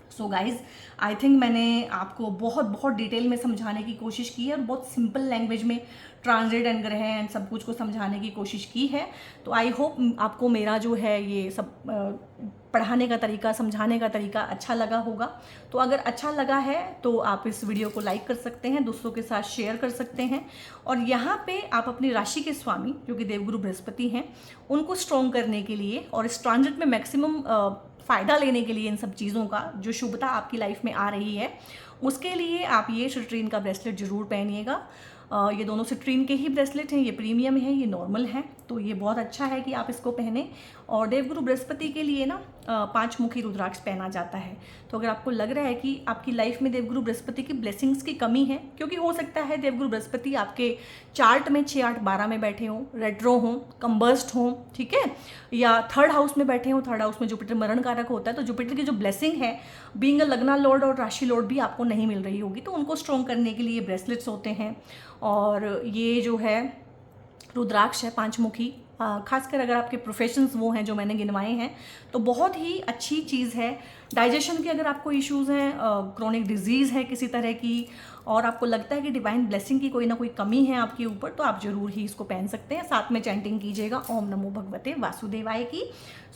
सो गाइज, आई थिंक मैंने आपको बहुत बहुत डिटेल में समझाने की कोशिश की है और बहुत सिंपल लैंग्वेज में ट्रांसलेट एंड ग्रह एंड सब कुछ को समझाने की कोशिश की है। तो आई होप आपको मेरा जो है ये सब पढ़ाने का तरीका, समझाने का तरीका अच्छा लगा होगा। तो अगर अच्छा लगा है तो आप इस वीडियो को लाइक कर सकते हैं, दूसरों के साथ शेयर कर सकते हैं, और यहाँ पे आप अपनी राशि के स्वामी जो कि देवगुरु बृहस्पति हैं उनको स्ट्रॉन्ग करने के लिए और इस ट्रांजिट में मैक्सिमम फ़ायदा लेने के लिए, इन सब चीज़ों का जो शुभता आपकी लाइफ में आ रही है, उसके लिए आप ये सिट्रीन का ब्रेसलेट ज़रूर पहनिएगा। ये दोनों सिट्रीन के ही ब्रेसलेट हैं, ये प्रीमियम है, ये नॉर्मल है, तो ये बहुत अच्छा है कि आप इसको पहने। और देवगुरु बृहस्पति के लिए ना 5 मुखी रुद्राक्ष पहना जाता है। तो अगर आपको लग रहा है कि आपकी लाइफ में देवगुरु बृहस्पति की ब्लेसिंग्स की कमी है, क्योंकि हो सकता है देवगुरु बृहस्पति आपके चार्ट में 6, 8, 12 में बैठे हों, रेट्रो हों, कंबर्स्ड हों, ठीक है, या थर्ड हाउस में बैठे हों। थर्ड हाउस में जुपिटर मरण कारक होता है, तो जुपिटर की जो ब्लेसिंग है, बीइंग अ लग्ना लॉर्ड और राशि लॉर्ड, भी आपको नहीं मिल रही होगी। तो उनको स्ट्रॉन्ग करने के लिए ब्रेसलेट्स होते हैं। और ये जो है रुद्राक्ष है 5 मुखी, खासकर अगर आपके प्रोफेशंस वो हैं जो मैंने गिनवाए हैं, तो बहुत ही अच्छी चीज़ है। डाइजेशन के अगर आपको इश्यूज़ हैं, क्रोनिक डिजीज़ है किसी तरह की, और आपको लगता है कि डिवाइन ब्लेसिंग की कोई ना कोई कमी है आपके ऊपर, तो आप जरूर ही इसको पहन सकते हैं। साथ में चैंटिंग कीजिएगा ओम नमो भगवते वासुदेवाय की।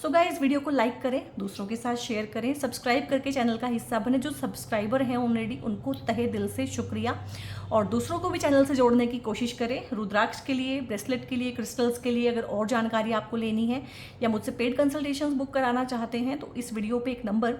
सो गाइस, वीडियो को लाइक करें, दूसरों के साथ शेयर करें, सब्सक्राइब करके चैनल का हिस्सा बने। जो सब्सक्राइबर हैं ऑलरेडी, उनको तहे दिल से शुक्रिया, और दूसरों को भी चैनल से जोड़ने की कोशिश करें। रुद्राक्ष के लिए, ब्रेसलेट के लिए, क्रिस्टल्स के लिए अगर और जानकारी आपको लेनी है या मुझसे पेड कंसल्टेशंस बुक कराना चाहते हैं, तो इस वीडियो पे एक नंबर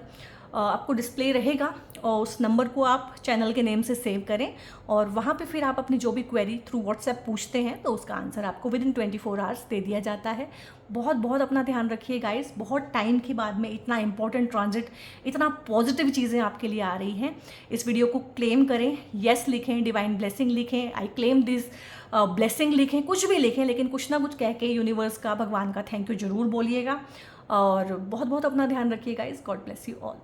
आपको डिस्प्ले रहेगा, और उस नंबर को आप चैनल के नेम से सेव करें, और वहाँ पे फिर आप अपनी जो भी क्वेरी थ्रू व्हाट्सएप पूछते हैं, तो उसका आंसर आपको विदिन 24 आवर्स दे दिया जाता है। बहुत बहुत अपना ध्यान रखिए गाइस, बहुत टाइम के बाद में इतना इंपॉर्टेंट ट्रांजिट, इतना पॉजिटिव चीज़ें आपके लिए आ रही हैं। इस वीडियो को क्लेम करें, येस लिखें, डिवाइन ब्लेसिंग लिखें, आई क्लेम दिस ब्लेसिंग लिखें, कुछ भी लिखें, लेकिन कुछ ना कुछ कह के यूनिवर्स का, भगवान का थैंक यू जरूर बोलिएगा। और बहुत बहुत अपना ध्यान रखिए guys. God bless you all.